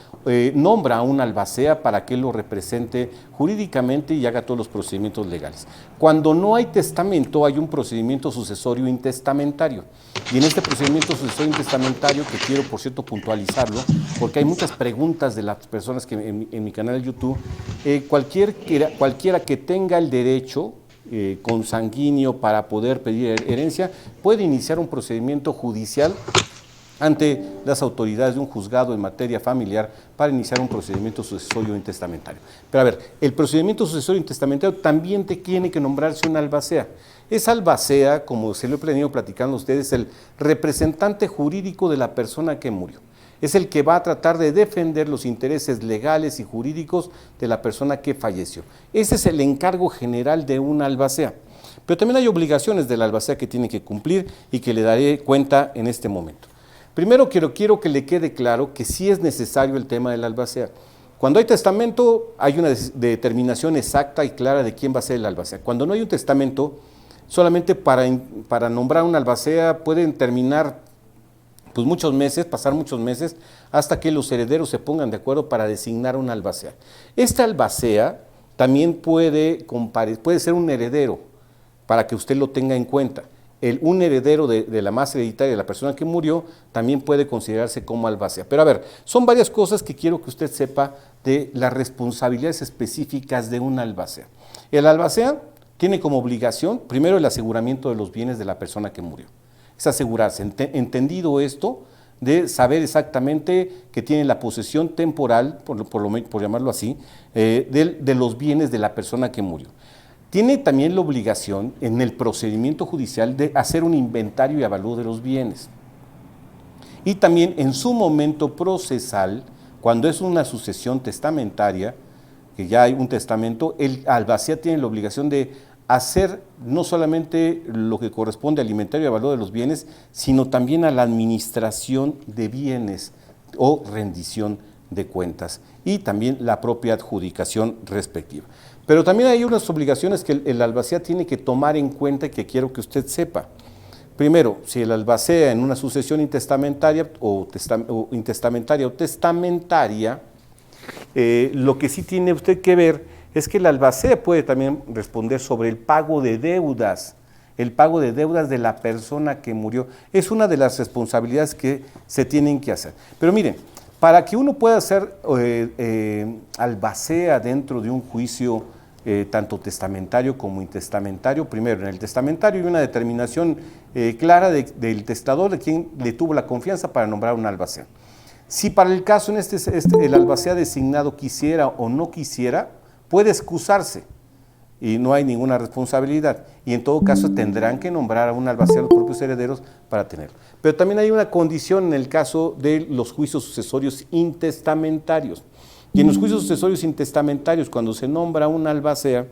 nombra a un albacea para que lo represente jurídicamente y haga todos los procedimientos legales. Cuando no hay testamento, hay un procedimiento sucesorio intestamentario. Y en este procedimiento sucesorio intestamentario, que quiero por cierto puntualizarlo, porque hay muchas preguntas de las personas que en mi canal de YouTube, cualquiera que tenga el derecho consanguíneo para poder pedir herencia, puede iniciar un procedimiento judicial ante las autoridades de un juzgado en materia familiar para iniciar un procedimiento sucesorio intestamentario. Pero a ver, el procedimiento sucesorio intestamentario también tiene que nombrarse un albacea. Esa albacea, como se lo he venido platicando a ustedes, es el representante jurídico de la persona que murió. Es el que va a tratar de defender los intereses legales y jurídicos de la persona que falleció. Ese es el encargo general de un albacea. Pero también hay obligaciones del albacea que tiene que cumplir y que le daré cuenta en este momento. Primero quiero que le quede claro que sí es necesario el tema del albacea. Cuando hay testamento hay una determinación exacta y clara de quién va a ser el albacea. Cuando no hay un testamento, solamente para nombrar un albacea pueden terminar pasar muchos meses hasta que los herederos se pongan de acuerdo para designar un albacea. Este albacea también puede ser un heredero, para que usted lo tenga en cuenta. Un heredero de la masa hereditaria de la persona que murió también puede considerarse como albacea. Pero a ver, son varias cosas que quiero que usted sepa de las responsabilidades específicas de un albacea. El albacea tiene como obligación, primero, el aseguramiento de los bienes de la persona que murió. Es asegurarse, entendido esto, de saber exactamente que tiene la posesión temporal, por llamarlo así, de los bienes de la persona que murió. Tiene también la obligación en el procedimiento judicial de hacer un inventario y avalúo de los bienes. Y también en su momento procesal, cuando es una sucesión testamentaria, que ya hay un testamento, el albacea tiene la obligación de hacer no solamente lo que corresponde al inventario y avalúo de los bienes, sino también a la administración de bienes o rendición de cuentas y también la propia adjudicación respectiva. Pero también hay unas obligaciones que el albacea tiene que tomar en cuenta y que quiero que usted sepa. Primero, si el albacea en una sucesión intestamentaria o testamentaria, lo que sí tiene usted que ver es que el albacea puede también responder sobre el pago de deudas de la persona que murió. Es una de las responsabilidades que se tienen que hacer. Pero miren, para que uno pueda ser albacea dentro de un juicio tanto testamentario como intestamentario, primero en el testamentario hay una determinación clara del testador, de quien le tuvo la confianza para nombrar un albacea. Si para el caso en el albacea designado quisiera o no quisiera, puede excusarse y no hay ninguna responsabilidad. Y en todo caso tendrán que nombrar a un albacea a los propios herederos para tenerlo. Pero también hay una condición en el caso de los juicios sucesorios intestamentarios. Y en los juicios sucesorios intestamentarios, cuando se nombra un albacea,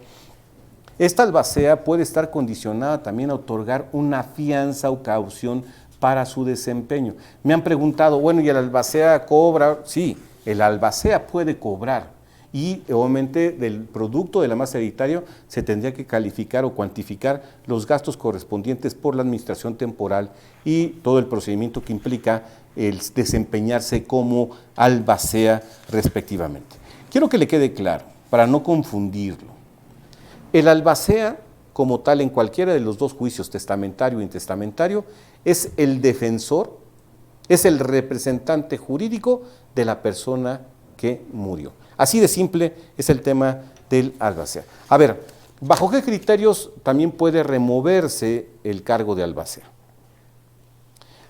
esta albacea puede estar condicionada también a otorgar una fianza o caución para su desempeño. Me han preguntado, bueno, ¿y el albacea cobra? Sí, el albacea puede cobrar. y obviamente del producto de la masa hereditaria se tendría que calificar o cuantificar los gastos correspondientes por la administración temporal y todo el procedimiento que implica el desempeñarse como albacea respectivamente. Quiero que le quede claro, para no confundirlo. El albacea, como tal, en cualquiera de los dos juicios, testamentario e intestamentario, es el defensor, es el representante jurídico de la persona que murió. Así de simple es el tema del albacea. A ver, ¿bajo qué criterios también puede removerse el cargo de albacea?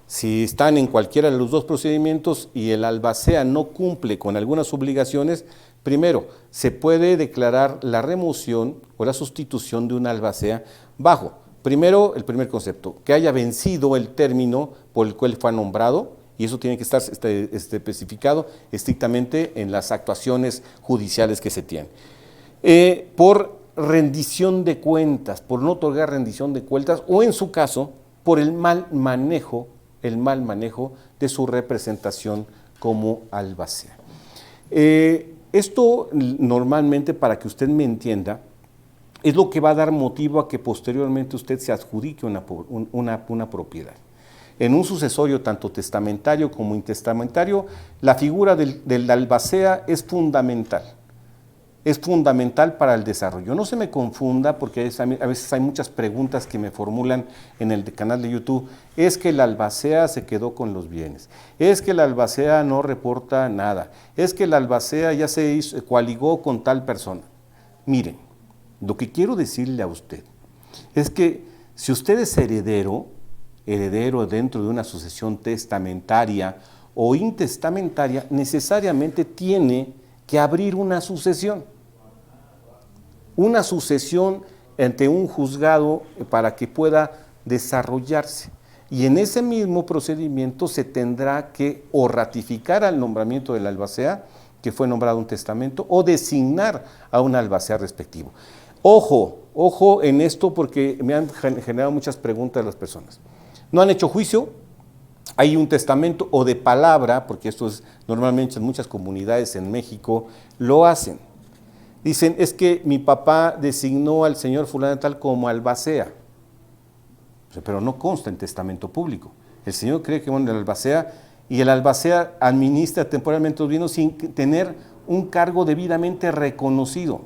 Si están en cualquiera de los dos procedimientos y el albacea no cumple con algunas obligaciones, primero, se puede declarar la remoción o la sustitución de un albacea bajo, primero, el primer concepto, que haya vencido el término por el cual fue nombrado, y eso tiene que estar especificado estrictamente en las actuaciones judiciales que se tienen. Por rendición de cuentas, por no otorgar rendición de cuentas, o en su caso, por el mal manejo de su representación como albacea. Esto normalmente, para que usted me entienda, es lo que va a dar motivo a que posteriormente usted se adjudique una propiedad. En un sucesorio tanto testamentario como intestamentario, la figura del albacea es fundamental para el desarrollo. No se me confunda, porque a veces hay muchas preguntas que me formulan en el canal de YouTube. Es que el albacea se quedó con los bienes, es que el albacea no reporta nada, es que el albacea ya se coaligó con tal persona. Miren, lo que quiero decirle a usted es que si usted es heredero dentro de una sucesión testamentaria o intestamentaria, necesariamente tiene que abrir una sucesión ante un juzgado para que pueda desarrollarse. Y en ese mismo procedimiento se tendrá que o ratificar al nombramiento del albacea, que fue nombrado un testamento, o designar a un albacea respectivo. Ojo en esto, porque me han generado muchas preguntas las personas. No han hecho juicio, hay un testamento o de palabra, porque esto es normalmente en muchas comunidades en México lo hacen. Dicen, es que mi papá designó al señor fulano tal como albacea, pero no consta en testamento público. El señor cree que el albacea, y el albacea administra temporalmente los bienes sin tener un cargo debidamente reconocido.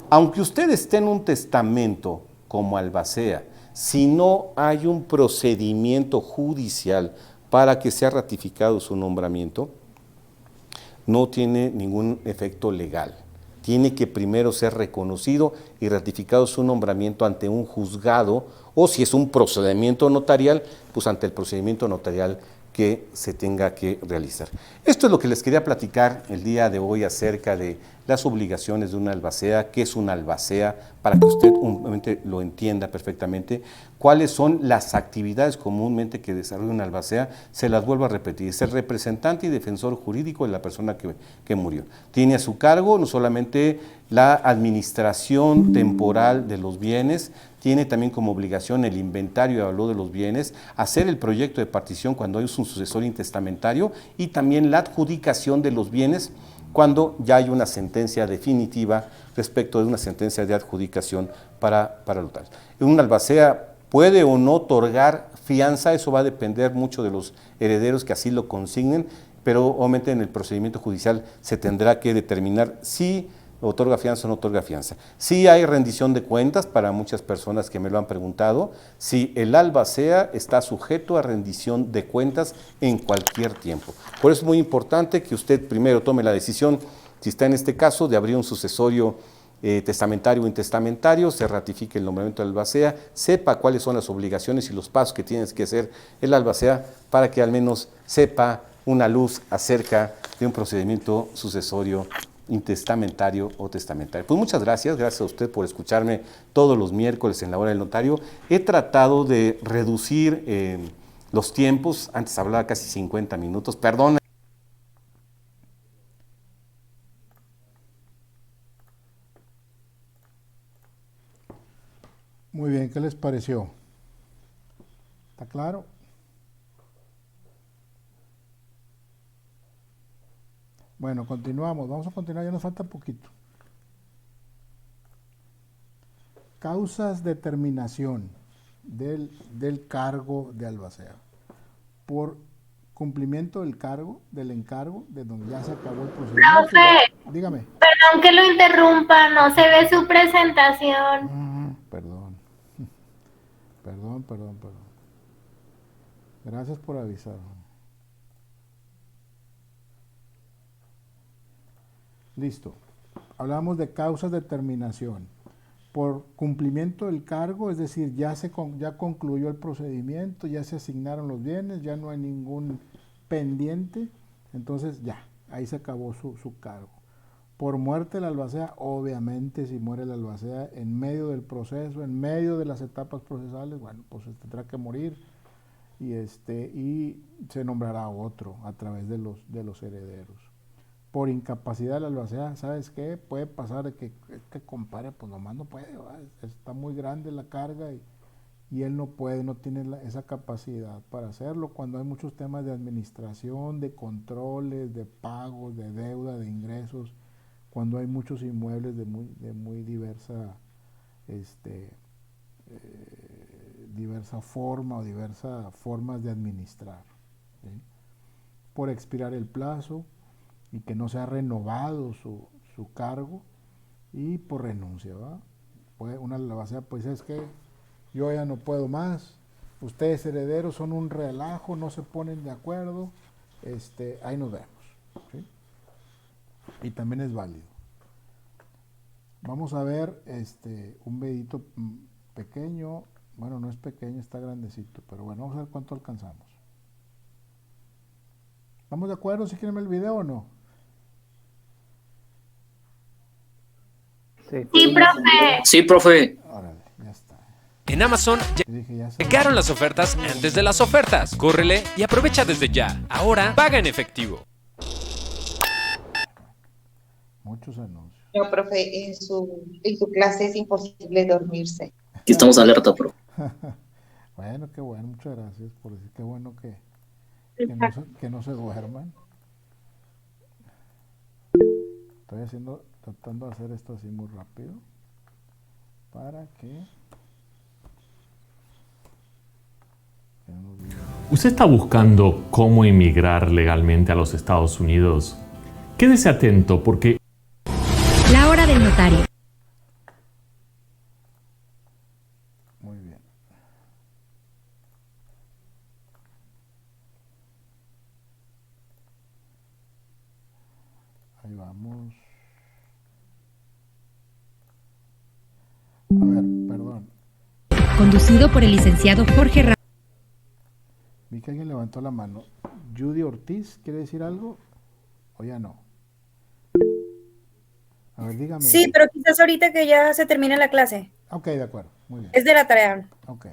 Aunque usted esté en un testamento como albacea, si no hay un procedimiento judicial para que sea ratificado su nombramiento, no tiene ningún efecto legal. Tiene que primero ser reconocido y ratificado su nombramiento ante un juzgado, o si es un procedimiento notarial, pues ante el procedimiento notarial que se tenga que realizar. Esto es lo que les quería platicar el día de hoy acerca de las obligaciones de una albacea, qué es una albacea, para que usted lo entienda perfectamente, cuáles son las actividades comúnmente que desarrolla una albacea. Se las vuelvo a repetir, es el representante y defensor jurídico de la persona que murió. Tiene a su cargo no solamente la administración temporal de los bienes, tiene también como obligación el inventario y avalúo de los bienes, hacer el proyecto de partición cuando hay un sucesor intestamentario y también la adjudicación de los bienes cuando ya hay una sentencia definitiva respecto de una sentencia de adjudicación para los tales. Un albacea puede o no otorgar fianza, eso va a depender mucho de los herederos que así lo consignen, pero obviamente en el procedimiento judicial se tendrá que determinar si otorga fianza o no otorga fianza. Sí hay rendición de cuentas para muchas personas que me lo han preguntado, si el albacea está sujeto a rendición de cuentas en cualquier tiempo. Por eso es muy importante que usted primero tome la decisión, si está en este caso, de abrir un sucesorio testamentario o intestamentario, se ratifique el nombramiento del albacea, sepa cuáles son las obligaciones y los pasos que tiene que hacer el albacea para que al menos sepa una luz acerca de un procedimiento sucesorio intestamentario o testamentario. Pues muchas gracias a usted por escucharme todos los miércoles en la hora del notario. He tratado de reducir los tiempos, antes hablaba casi 50 minutos, perdón. Muy bien, ¿qué les pareció? ¿Está claro? Bueno, continuamos. Vamos a continuar, ya nos falta poquito. Causas de terminación del cargo de albacea. Por cumplimiento del encargo, de donde ya se acabó el procedimiento. Profe, Dígame. perdón que lo interrumpa, no se ve su presentación. Perdón. Perdón. Gracias por avisar. Listo. Hablamos de causas de terminación. Por cumplimiento del cargo, es decir, ya concluyó el procedimiento, ya se asignaron los bienes, ya no hay ningún pendiente, entonces ya, ahí se acabó su cargo. Por muerte del albacea, obviamente si muere el albacea en medio del proceso, en medio de las etapas procesales, bueno, pues tendrá que morir y se nombrará otro a través de los herederos. Por incapacidad del albacea, ¿sabes qué? Puede pasar de que compadre, pues nomás no puede, ¿verdad? Está muy grande la carga y él no puede, no tiene esa capacidad para hacerlo. Cuando hay muchos temas de administración, de controles, de pagos, de deuda, de ingresos, cuando hay muchos inmuebles de muy diversa diversa forma o diversas formas de administrar, ¿sí? Por expirar el plazo y que no se ha renovado su cargo y por renuncia, ¿va? Una albacea pues es que yo ya no puedo más, ustedes herederos son un relajo, no se ponen de acuerdo, ahí nos vemos, ¿sí? Y también es válido. Vamos a ver un videito pequeño, bueno, no es pequeño, está grandecito, pero bueno, vamos a ver cuánto alcanzamos. ¿Estamos de acuerdo si quieren ver el video o no? Sí, profe. Sí, profe. Órale, ya está. En Amazon llegaron las ofertas antes de las ofertas. Córrele y aprovecha desde ya. Ahora paga en efectivo. Muchos anuncios. No, profe, en su clase es imposible dormirse. Aquí estamos alerta, profe. Bueno, qué bueno, muchas gracias por decir, qué bueno que no se duerman. Estoy tratando de hacer esto así muy rápido para que ¿Usted está buscando cómo emigrar legalmente a los Estados Unidos? Quédese atento porque La hora del notario. Muy bien. Ahí vamos. A ver, perdón. Conducido por el licenciado Jorge Ramos. Vi que alguien levantó la mano. Judy Ortiz, ¿quiere decir algo? ¿O ya no? A ver, dígame. Sí, pero quizás ahorita que ya se termine la clase. Ok, de acuerdo, muy bien. Es de la tarea. Ok.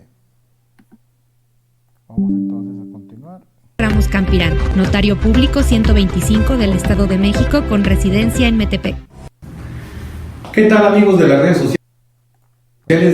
Vamos entonces a continuar. Ramos Campirán, notario público 125 del Estado de México con residencia en Metepec. ¿Qué tal, amigos de las redes sociales?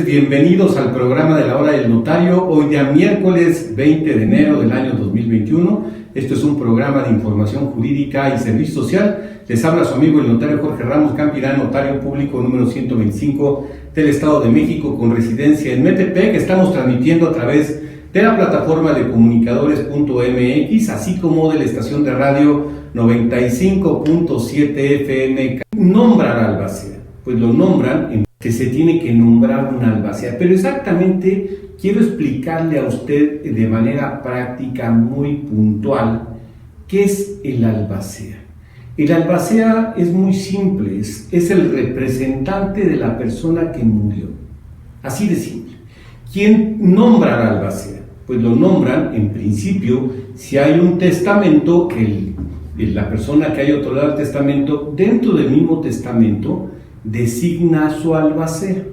Bienvenidos al programa de la hora del notario. Hoy día miércoles 20 de enero del año 2021. Esto es un programa de información jurídica y servicio social. Les habla su amigo el notario Jorge Ramos Campirán, notario público número 125 del Estado de México con residencia en Metepec. Estamos transmitiendo a través de la plataforma de comunicadores.mx, así como de la estación de radio 95.7 FM. Nombran al albacea, pues lo nombran en que se tiene que nombrar un albacea, pero exactamente quiero explicarle a usted de manera práctica, muy puntual, qué es el albacea. El albacea es muy simple, es el representante de la persona que murió, así de simple. ¿Quién nombra al albacea? Pues lo nombran, en principio, si hay un testamento, la persona que haya otorgado el testamento, dentro del mismo testamento, designa a su albacea.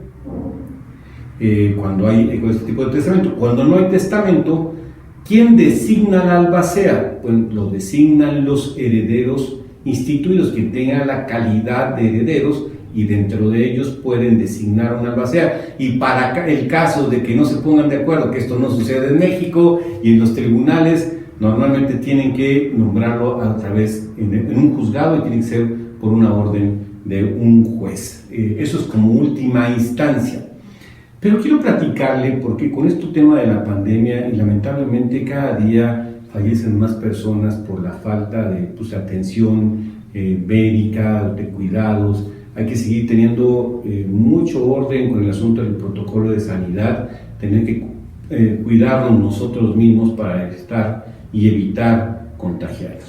Cuando hay este tipo de testamento. Cuando no hay testamento, ¿quién designa al albacea? Pues lo designan los herederos instituidos, que tengan la calidad de herederos, y dentro de ellos pueden designar un albacea. Y para el caso de que no se pongan de acuerdo, que esto no sucede en México y en los tribunales, normalmente tienen que nombrarlo a través en un juzgado y tiene que ser por una orden de un juez. Eso es como última instancia. Pero quiero platicarle, porque con este tema de la pandemia, y lamentablemente cada día fallecen más personas por la falta de atención médica, de cuidados. Hay que seguir teniendo mucho orden con el asunto del protocolo de sanidad, tener que cuidarnos nosotros mismos para estar y evitar contagiarnos.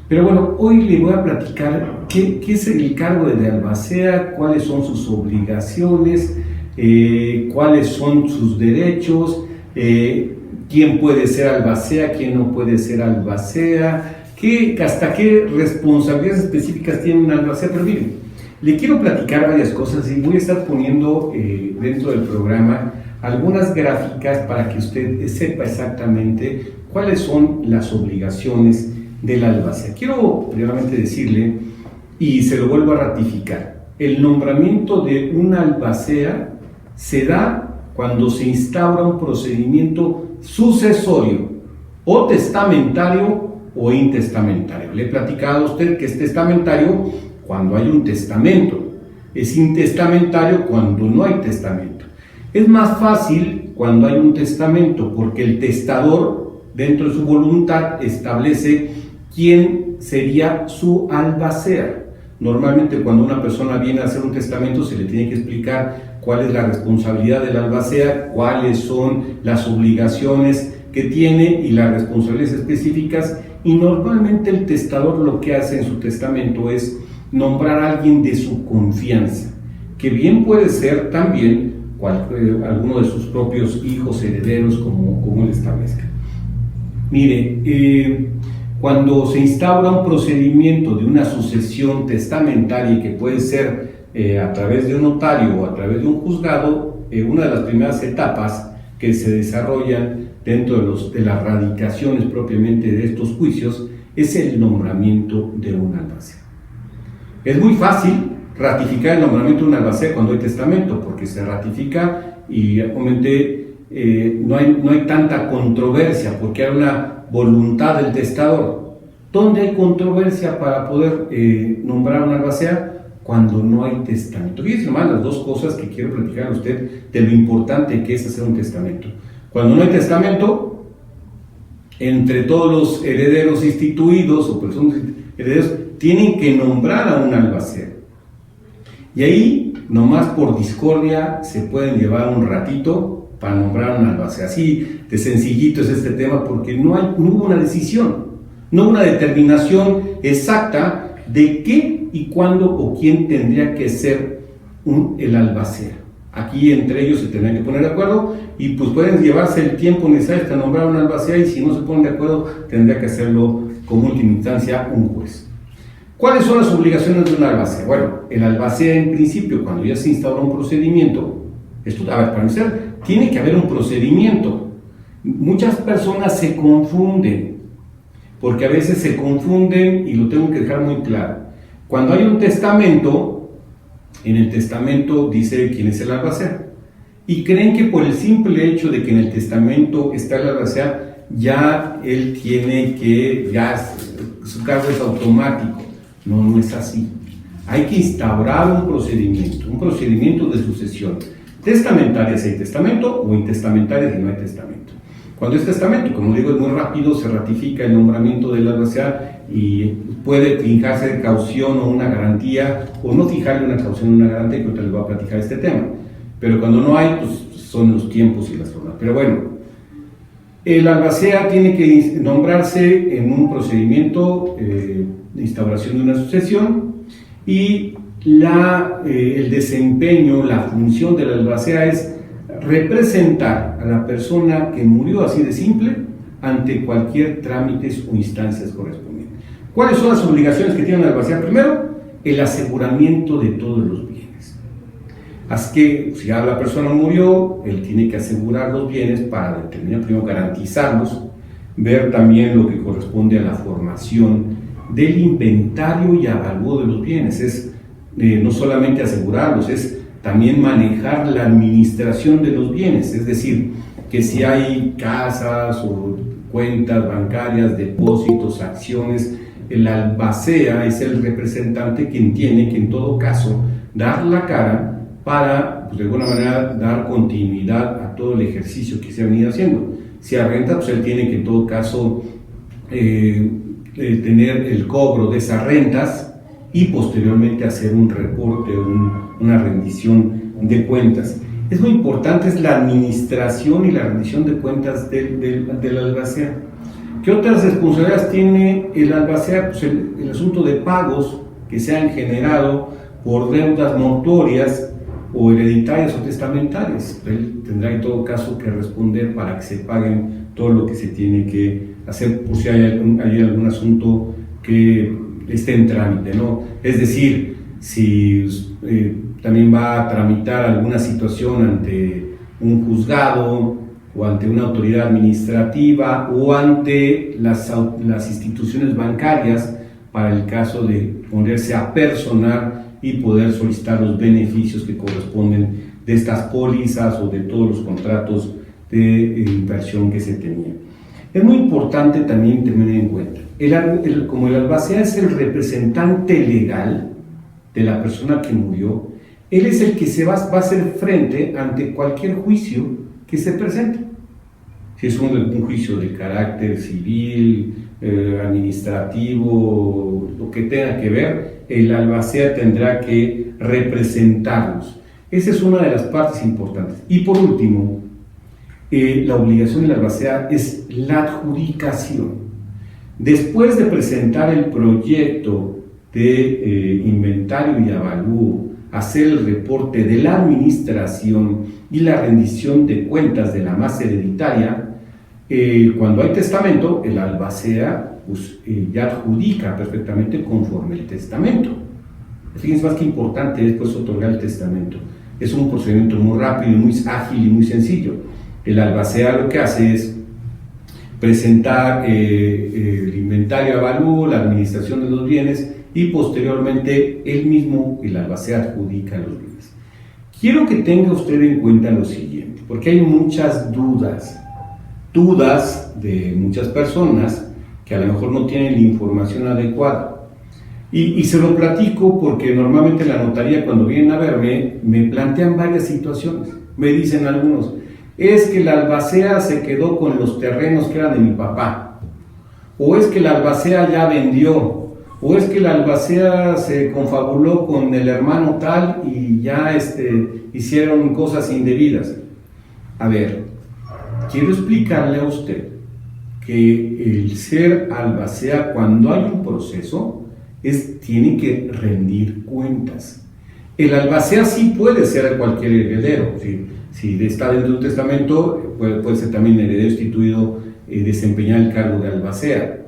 Pero bueno, hoy le voy a platicar qué es el cargo de albacea, cuáles son sus obligaciones, cuáles son sus derechos, quién puede ser albacea, quién no puede ser albacea, hasta qué responsabilidades específicas tiene un albacea. Pero miren, le quiero platicar varias cosas y voy a estar poniendo dentro del programa algunas gráficas para que usted sepa exactamente cuáles son las obligaciones del albacea. Quiero primeramente decirle, y se lo vuelvo a ratificar, el nombramiento de un albacea se da cuando se instaura un procedimiento sucesorio, o testamentario o intestamentario. Le he platicado a usted que es testamentario cuando hay un testamento, es intestamentario cuando no hay testamento. Es más fácil cuando hay un testamento, porque el testador, dentro de su voluntad, establece quién sería su albacea. Normalmente cuando una persona viene a hacer un testamento se le tiene que explicar cuál es la responsabilidad del albacea, cuáles son las obligaciones que tiene y las responsabilidades específicas, y normalmente el testador lo que hace en su testamento es nombrar a alguien de su confianza, que bien puede ser también alguno de sus propios hijos herederos, como él establezca. Mire, cuando se instaura un procedimiento de una sucesión testamentaria, que puede ser a través de un notario o a través de un juzgado, una de las primeras etapas que se desarrollan dentro de las radicaciones propiamente de estos juicios es el nombramiento de un albacea. Es muy fácil ratificar el nombramiento de un albacea cuando hay testamento, porque se ratifica y obviamente no hay tanta controversia, porque hay una voluntad del testador. ¿Dónde hay controversia para poder nombrar un albacea? Cuando no hay testamento. Fíjense nomás las dos cosas que quiero platicar a usted de lo importante que es hacer un testamento. Cuando no hay testamento, entre todos los herederos instituidos o personas herederos tienen que nombrar a un albacea. Y ahí, nomás por discordia, se pueden llevar un ratito para nombrar a un albacea. Así de sencillito es este tema, porque no hubo una decisión, no hubo una determinación exacta de qué y cuándo o quién tendría que ser el albacea. Aquí entre ellos se tendrán que poner de acuerdo y pues pueden llevarse el tiempo necesario hasta nombrar un albacea, y si no se ponen de acuerdo tendría que hacerlo como última instancia un juez. ¿Cuáles son las obligaciones de un albacea? Bueno, el albacea en principio, cuando ya se instaura un procedimiento, para empezar, tiene que haber un procedimiento. Muchas personas se confunden, porque a veces se confunden, y lo tengo que dejar muy claro. Cuando hay un testamento, en el testamento dice quién es el albacea, y creen que por el simple hecho de que en el testamento está el albacea, ya él tiene que, su cargo es automático. No es así. Hay que instaurar un procedimiento de sucesión. Testamentaria si hay testamento, o intestamentaria si no hay testamento. Cuando es testamento, como digo, es muy rápido, se ratifica el nombramiento del albacea y puede fijarse caución o una garantía, o no fijarle una caución o una garantía, que ahorita les voy a platicar este tema. Pero cuando no hay, pues son los tiempos y las formas. Pero bueno, el albacea tiene que nombrarse en un procedimiento de instauración de una sucesión, y el desempeño, la función del albacea es representar a la persona que murió, así de simple, ante cualquier trámites o instancias correspondientes. ¿Cuáles son las obligaciones que tiene un albacea? Primero, el aseguramiento de todos los bienes. Así que si ya la persona murió, él tiene que asegurar los bienes para determinar, primero garantizarlos, ver también lo que corresponde a la formación del inventario y avalúo de los bienes. Es no solamente asegurarlos, es también manejar la administración de los bienes, es decir, que si hay casas o cuentas bancarias, depósitos, acciones. El albacea es el representante quien tiene que en todo caso dar la cara para, pues, de alguna manera, dar continuidad a todo el ejercicio que se ha venido haciendo. Si a renta, pues él tiene que en todo caso tener el cobro de esas rentas y posteriormente hacer un reporte o una rendición de cuentas. Es muy importante, es la administración y la rendición de cuentas del albacea. ¿Qué otras responsabilidades tiene el albacea? Pues el asunto de pagos que se han generado por deudas mortuorias o hereditarias o testamentarias. Él tendrá en todo caso que responder para que se paguen todo lo que se tiene que hacer por si hay algún asunto que esté en trámite, ¿no? Es decir, si también va a tramitar alguna situación ante un juzgado o ante una autoridad administrativa o ante las instituciones bancarias para el caso de ponerse a personar y poder solicitar los beneficios que corresponden de estas pólizas o de todos los contratos de inversión que se tenían. Es muy importante también tener en cuenta, como el albacea es el representante legal de la persona que murió, él es el que va a hacer frente ante cualquier juicio que se presente. Si es un juicio de carácter civil, administrativo, lo que tenga que ver, el albacea tendrá que representarlos. Esa es una de las partes importantes. Y por último, la obligación del albacea es la adjudicación. Después de presentar el proyecto de inventario y avalúo, hacer el reporte de la administración y la rendición de cuentas de la masa hereditaria, cuando hay testamento, el albacea pues, ya adjudica perfectamente conforme el testamento. Fíjense más que importante después otorgar el testamento. Es un procedimiento muy rápido, muy ágil y muy sencillo. El albacea lo que hace es presentar el inventario avalúo, la administración de los bienes y posteriormente él mismo, el albacea, adjudica los bienes. Quiero que tenga usted en cuenta lo siguiente, porque hay muchas dudas de muchas personas que a lo mejor no tienen la información adecuada. Y se lo platico porque normalmente en la notaría cuando vienen a verme me plantean varias situaciones. Me dicen algunos, es que el albacea se quedó con los terrenos que eran de mi papá, o es que el albacea ya vendió, o es que el albacea se confabuló con el hermano tal y ya hicieron cosas indebidas. A ver, quiero explicarle a usted que el ser albacea, cuando hay un proceso, tiene que rendir cuentas. El albacea sí puede ser cualquier heredero. Si está dentro de un testamento, puede ser también heredero instituido, desempeñar el cargo de albacea.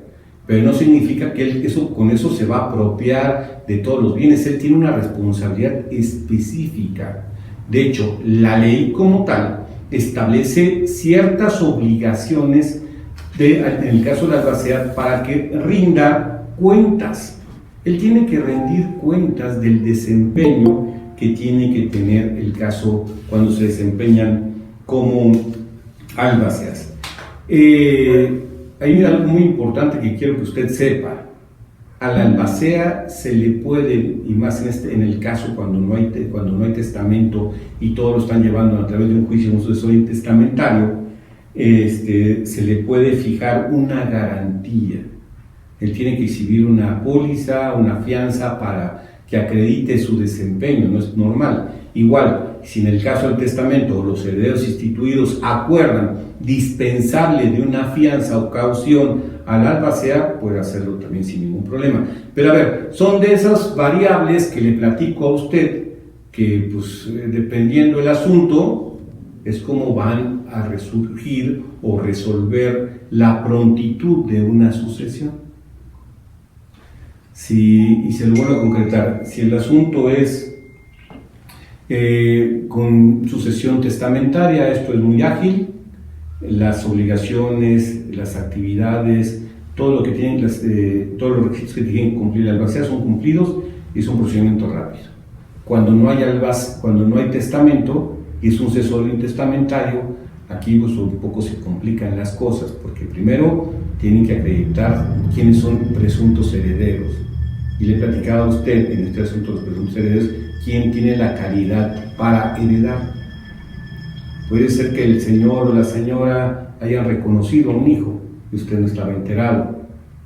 Pero no significa que él con eso se va a apropiar de todos los bienes. Él tiene una responsabilidad específica. De hecho, la ley como tal establece ciertas obligaciones en el caso del albacea para que rinda cuentas. Él tiene que rendir cuentas del desempeño que tiene que tener el caso cuando se desempeñan como albaceas. Hay algo muy importante que quiero que usted sepa. Al albacea se le puede, y más en el caso cuando no hay testamento y todo lo están llevando a través de un juicio, un suceso testamentario, se le puede fijar una garantía. Él tiene que exhibir una póliza, una fianza para que acredite su desempeño, no es normal. Igual, si en el caso del testamento los herederos instituidos acuerdan dispensable de una fianza o caución al albacea, puede hacerlo también sin ningún problema. Pero a ver, son de esas variables que le platico a usted, que pues dependiendo del asunto, es como van a resurgir o resolver la prontitud de una sucesión. Y se lo vuelvo a concretar, si el asunto es con sucesión testamentaria, esto es muy ágil, las obligaciones, las actividades, todo lo que tienen, todos los requisitos que tienen que cumplir la albacea son cumplidos y es un procedimiento rápido. Cuando no hay testamento y es un sucesorio intestamentario, aquí pues un poco se complican las cosas, porque primero tienen que acreditar quiénes son presuntos herederos. Y le he platicado a usted en este asunto de los presuntos herederos quién tiene la calidad para heredar. Puede ser que el señor o la señora hayan reconocido a un hijo y usted no estaba enterado.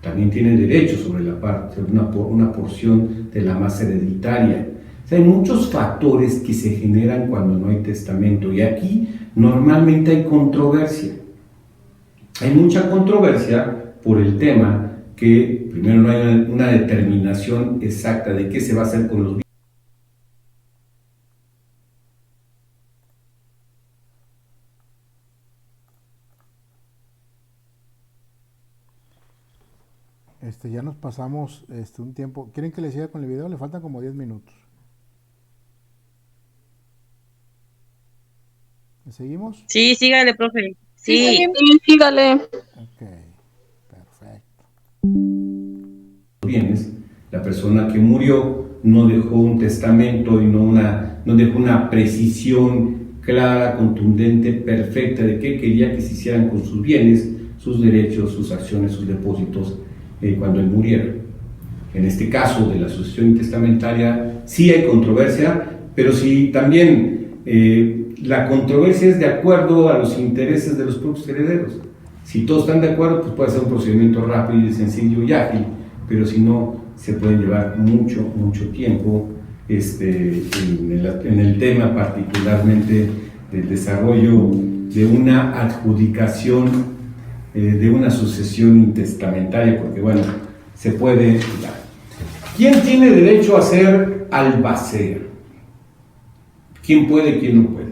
También tiene derecho sobre la parte, sobre una porción de la masa hereditaria. O sea, hay muchos factores que se generan cuando no hay testamento, y aquí normalmente hay controversia. Hay mucha controversia por el tema que primero no hay una determinación exacta de qué se va a hacer con los bienes. Ya nos pasamos un tiempo. ¿Quieren que le siga con el video? Le faltan como 10 minutos. ¿Le seguimos? Sí, sígale, profe. Sí, sígale. Ok, perfecto. Bienes, la persona que murió no dejó un testamento y no dejó una precisión clara, contundente, perfecta de qué quería que se hicieran con sus bienes, sus derechos, sus acciones, sus depósitos cuando él muriera. En este caso de la sucesión intestamentaria sí hay controversia, pero sí también la controversia es de acuerdo a los intereses de los propios herederos. Si todos están de acuerdo, pues puede ser un procedimiento rápido y sencillo y ágil, pero si no, se puede llevar mucho tiempo en el tema particularmente del desarrollo de una adjudicación de una sucesión intestamentaria, porque bueno, se puede dar. ¿Quién tiene derecho a ser albacea? ¿Quién puede, quién no puede?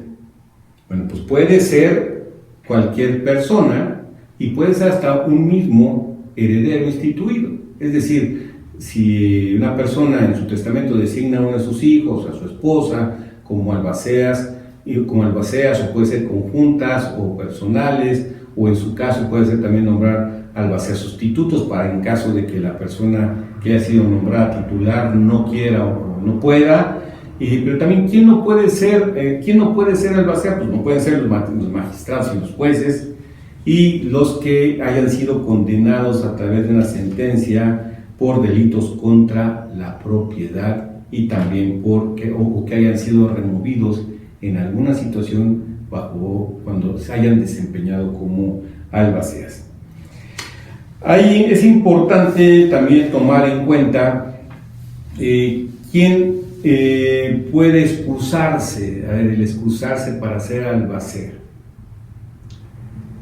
Bueno, pues puede ser cualquier persona y puede ser hasta un mismo heredero instituido. Es decir, si una persona en su testamento designa a uno de sus hijos, a su esposa, como albaceas, o puede ser conjuntas o personales, o en su caso puede ser también nombrar albaceas sustitutos para en caso de que la persona que haya sido nombrada titular no quiera o no pueda. Pero también, ¿quién no puede ser albacea? Pues no pueden ser los magistrados y los jueces, y los que hayan sido condenados a través de una sentencia por delitos contra la propiedad, y también que hayan sido removidos en alguna situación cuando se hayan desempeñado como albaceas. Ahí es importante también tomar en cuenta quién puede excusarse, el excusarse para ser albacea.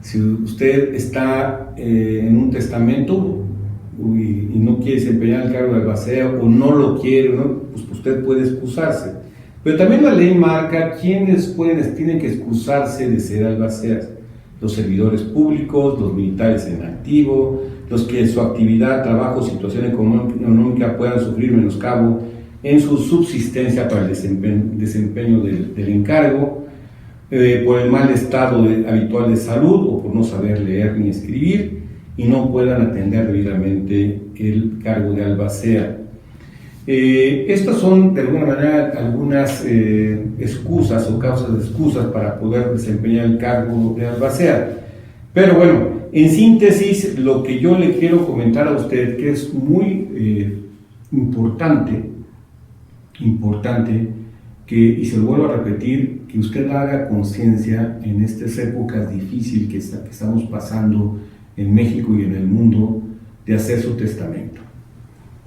Si usted está en un testamento y no quiere desempeñar el cargo de albacea o no lo quiere, ¿no? Pues usted puede excusarse. Pero también la ley marca quiénes tienen que excusarse de ser albaceas: los servidores públicos, los militares en activo, los que en su actividad, trabajo, situación económica puedan sufrir menoscabo en su subsistencia para el desempeño del encargo, por el mal estado habitual de salud o por no saber leer ni escribir y no puedan atender debidamente el cargo de albacea. Estas son de alguna manera algunas excusas o causas de excusas para poder desempeñar el cargo de albacea. Pero bueno, en síntesis, lo que yo le quiero comentar a usted, que es muy importante, y se lo vuelvo a repetir, que usted haga conciencia en estas épocas difíciles que estamos pasando en México y en el mundo, de hacer su testamento.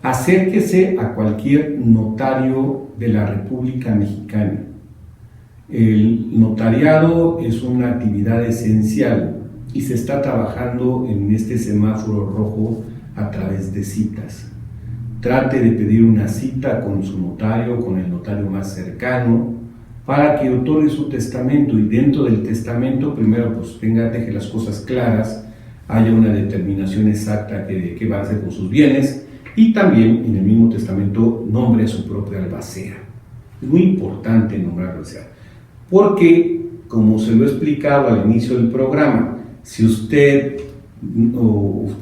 Acérquese a cualquier notario de la República Mexicana. El notariado es una actividad esencial y se está trabajando en este semáforo rojo a través de citas. Trate de pedir una cita con su notario, con el notario más cercano, para que otorgue su testamento, y dentro del testamento primero pues deje las cosas claras, haya una determinación exacta de qué va a hacer con sus bienes, y también en el mismo testamento nombre a su propia albacea. Es muy importante nombrar albacea, porque como se lo he explicado al inicio del programa, si usted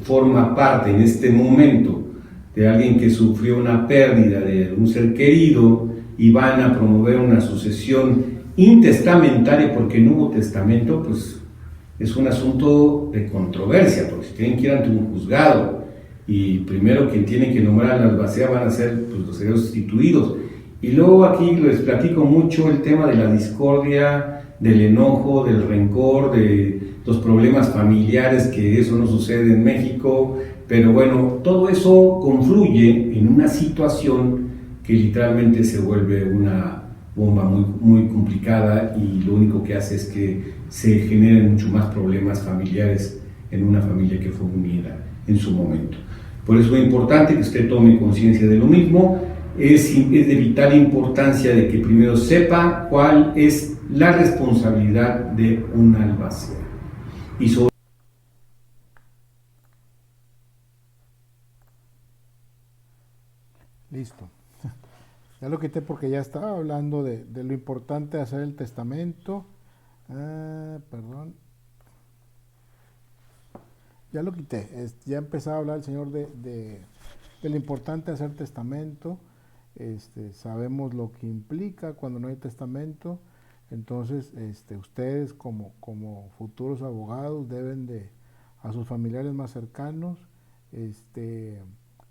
forma parte en este momento de alguien que sufrió una pérdida de un ser querido y van a promover una sucesión intestamentaria porque no hubo testamento, pues es un asunto de controversia, porque si tienen que ir ante un juzgado y primero quien tiene que nombrar a la albacea van a ser pues, los herederos sustituidos. Y luego aquí les platico mucho el tema de la discordia, del enojo, del rencor, de los problemas familiares, que eso no sucede en México, pero bueno, todo eso confluye en una situación que literalmente se vuelve una bomba muy, muy complicada y lo único que hace es que se generen mucho más problemas familiares en una familia que fue unida en su momento. Por eso es muy importante que usted tome conciencia de lo mismo. Es de vital importancia de que primero sepa cuál es la responsabilidad de un albacea. Y sobre Listo. Ya lo quité porque ya estaba hablando de lo importante de hacer el testamento. Perdón. Ya lo quité. Ya empezaba a hablar el señor de lo importante de hacer testamento. Sabemos lo que implica cuando no hay testamento. Entonces, ustedes como futuros abogados deben de, a sus familiares más cercanos,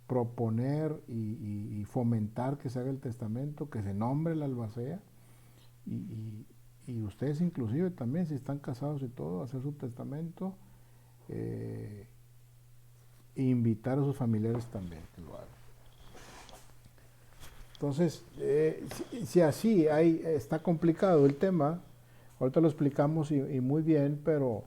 proponer y fomentar que se haga el testamento, que se nombre la albacea y ustedes inclusive también, si están casados y todo, hacer su testamento e invitar a sus familiares también que lo hagan. Entonces, si así está complicado el tema, ahorita lo explicamos y muy bien, pero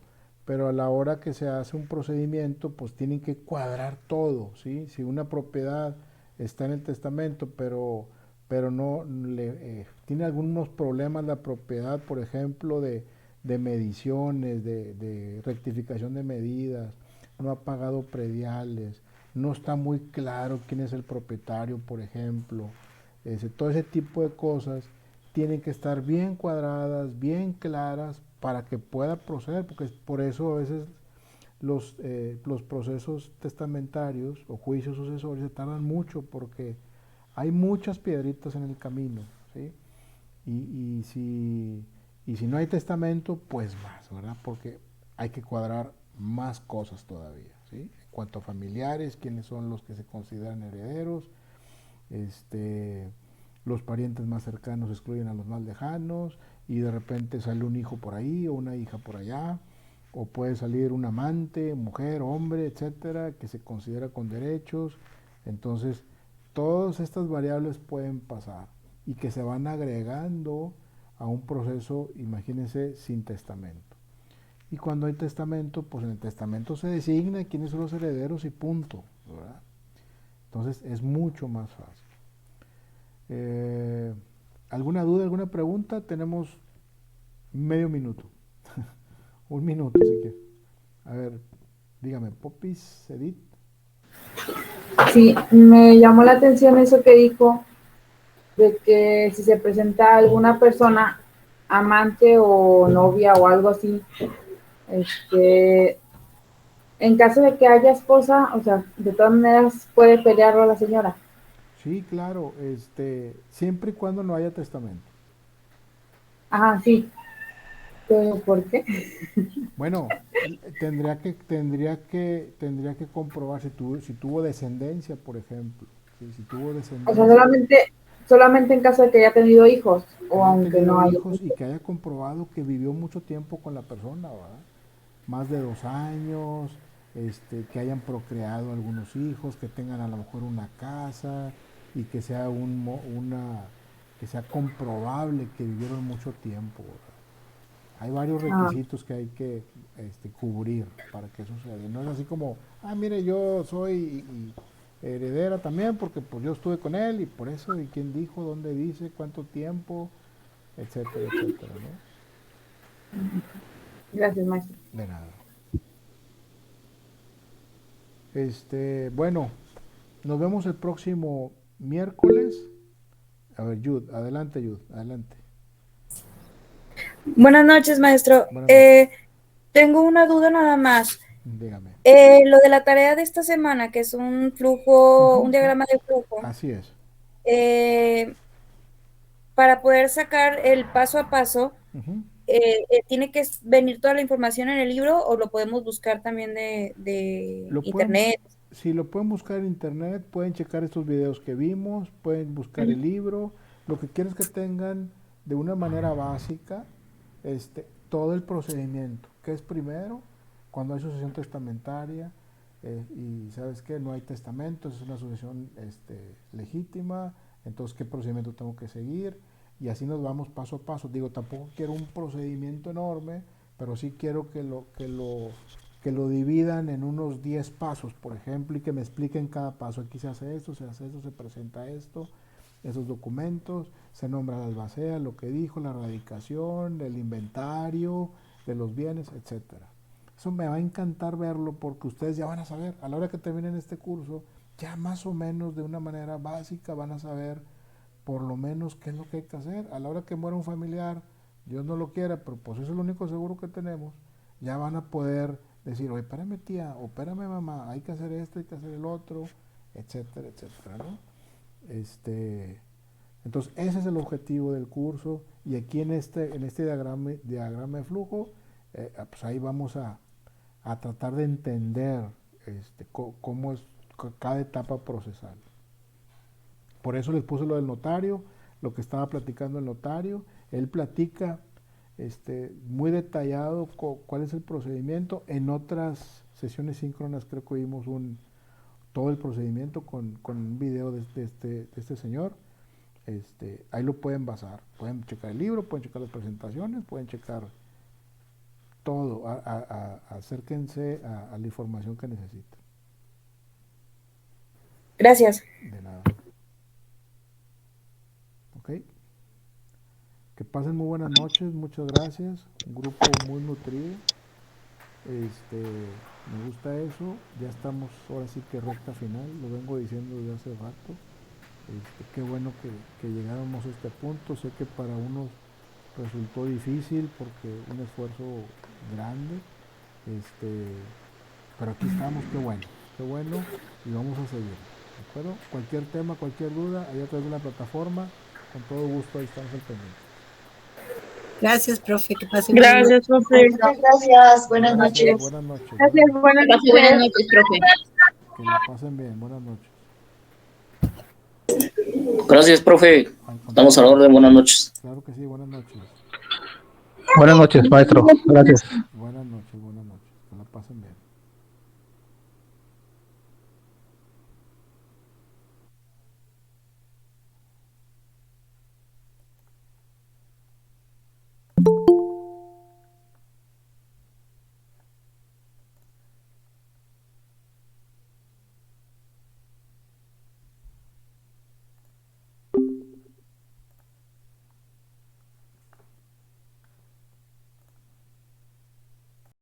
a la hora que se hace un procedimiento, pues tienen que cuadrar todo, ¿sí? Si una propiedad está en el testamento, pero no tiene algunos problemas la propiedad, por ejemplo, de mediciones, de rectificación de medidas, no ha pagado prediales, no está muy claro quién es el propietario, por ejemplo, todo ese tipo de cosas tienen que estar bien cuadradas, bien claras, para que pueda proceder, porque por eso a veces los procesos testamentarios o juicios sucesorios se tardan mucho, porque hay muchas piedritas en el camino, ¿sí? Y si no hay testamento, pues más, ¿verdad? Porque hay que cuadrar más cosas todavía, ¿sí? En cuanto a familiares, quiénes son los que se consideran herederos, los parientes más cercanos excluyen a los más lejanos, y de repente sale un hijo por ahí o una hija por allá, o puede salir un amante, mujer, hombre, etcétera, que se considera con derechos. Entonces, todas estas variables pueden pasar y que se van agregando a un proceso, imagínense, sin testamento. Y cuando hay testamento, pues en el testamento se designa quiénes son los herederos y punto, ¿verdad? Entonces, es mucho más fácil. ¿Alguna duda, alguna pregunta? Tenemos medio minuto. Un minuto, si quieres. A ver, dígame, Popis, Edith. Sí, me llamó la atención eso que dijo, de que si se presenta alguna persona, amante o novia o algo así, en caso de que haya esposa, o sea, de todas maneras puede pelearlo la señora. Sí, claro, siempre y cuando no haya testamento. Ajá, sí. ¿Pero por qué? Bueno, tendría que comprobar si tuvo descendencia, por ejemplo. Si tuvo descendencia. O sea, solamente en caso de que haya tenido hijos, o aunque no haya hijos y que haya comprobado que vivió mucho tiempo con la persona, ¿verdad? Más de 2 años, que hayan procreado algunos hijos, que tengan a lo mejor una casa y que sea que sea comprobable que vivieron mucho tiempo, ¿verdad? Hay varios requisitos que hay que cubrir para que eso suceda. No es así como, mire, yo soy heredera también porque pues yo estuve con él y por eso, y quién dijo, dónde dice, cuánto tiempo, etcétera, etcétera, ¿no? Gracias, maestro. De nada. Bueno, nos vemos el próximo miércoles. A ver, Yud, adelante, Yud, adelante. Buenas noches, maestro. Tengo una duda nada más. Dígame. Lo de la tarea de esta semana, que es un flujo, un diagrama de flujo. Así es. Para poder sacar el paso a paso, ¿tiene que venir toda la información en el libro o lo podemos buscar también de internet? Sí, lo pueden buscar en internet, pueden checar estos videos que vimos, pueden buscar el libro. Lo que quiero es que tengan de una manera básica todo el procedimiento. ¿Qué es primero? Cuando hay sucesión testamentaria y ¿sabes qué? No hay testamento, es una sucesión legítima, entonces ¿qué procedimiento tengo que seguir? Y así nos vamos paso a paso. Digo, tampoco quiero un procedimiento enorme, pero sí quiero que lo dividan en unos 10 pasos, por ejemplo, y que me expliquen cada paso. Aquí se hace esto, se presenta esto, esos documentos, se nombra la albacea, lo que dijo, la radicación, el inventario de los bienes, etcétera. Eso me va a encantar verlo porque ustedes ya van a saber, a la hora que terminen este curso, ya más o menos de una manera básica van a saber por lo menos qué es lo que hay que hacer. A la hora que muera un familiar, Dios no lo quiera, pero pues eso es lo único seguro que tenemos, ya van a poder decir, oye, espérame tía, o espérame mamá, hay que hacer esto, hay que hacer el otro, etcétera, etcétera, ¿no? Entonces ese es el objetivo del curso, y aquí en este diagrama de flujo, pues ahí vamos a tratar de entender cómo es cada etapa procesal. Por eso les puse lo del notario, lo que estaba platicando el notario. Él platica muy detallado cuál es el procedimiento. En otras sesiones síncronas creo que vimos todo el procedimiento con un video de este señor. Ahí lo pueden basar, pueden checar el libro, pueden checar las presentaciones, pueden checar todo. Acérquense a la información que necesiten. Gracias. De nada. Ok. Que pasen muy buenas noches, muchas gracias. Un grupo muy nutrido. Me gusta eso. Ya estamos ahora sí que recta final, lo vengo diciendo desde hace rato. Qué bueno que llegáramos a este punto. Sé que para unos resultó difícil porque un esfuerzo grande. Pero aquí estamos, qué bueno, y vamos a seguir. ¿De acuerdo? Cualquier tema, cualquier duda, ahí a través de la plataforma, con todo gusto ahí estamos al pendiente. Gracias, profe, que pasen. Gracias, profe. Gracias, buenas noches. Buenas noches. Gracias, buenas noches, profe. Que la pasen bien, buenas noches. Gracias, profe. Estamos a la orden, buenas noches. Claro que sí, buenas noches. Buenas noches, maestro. Gracias. Buenas noches.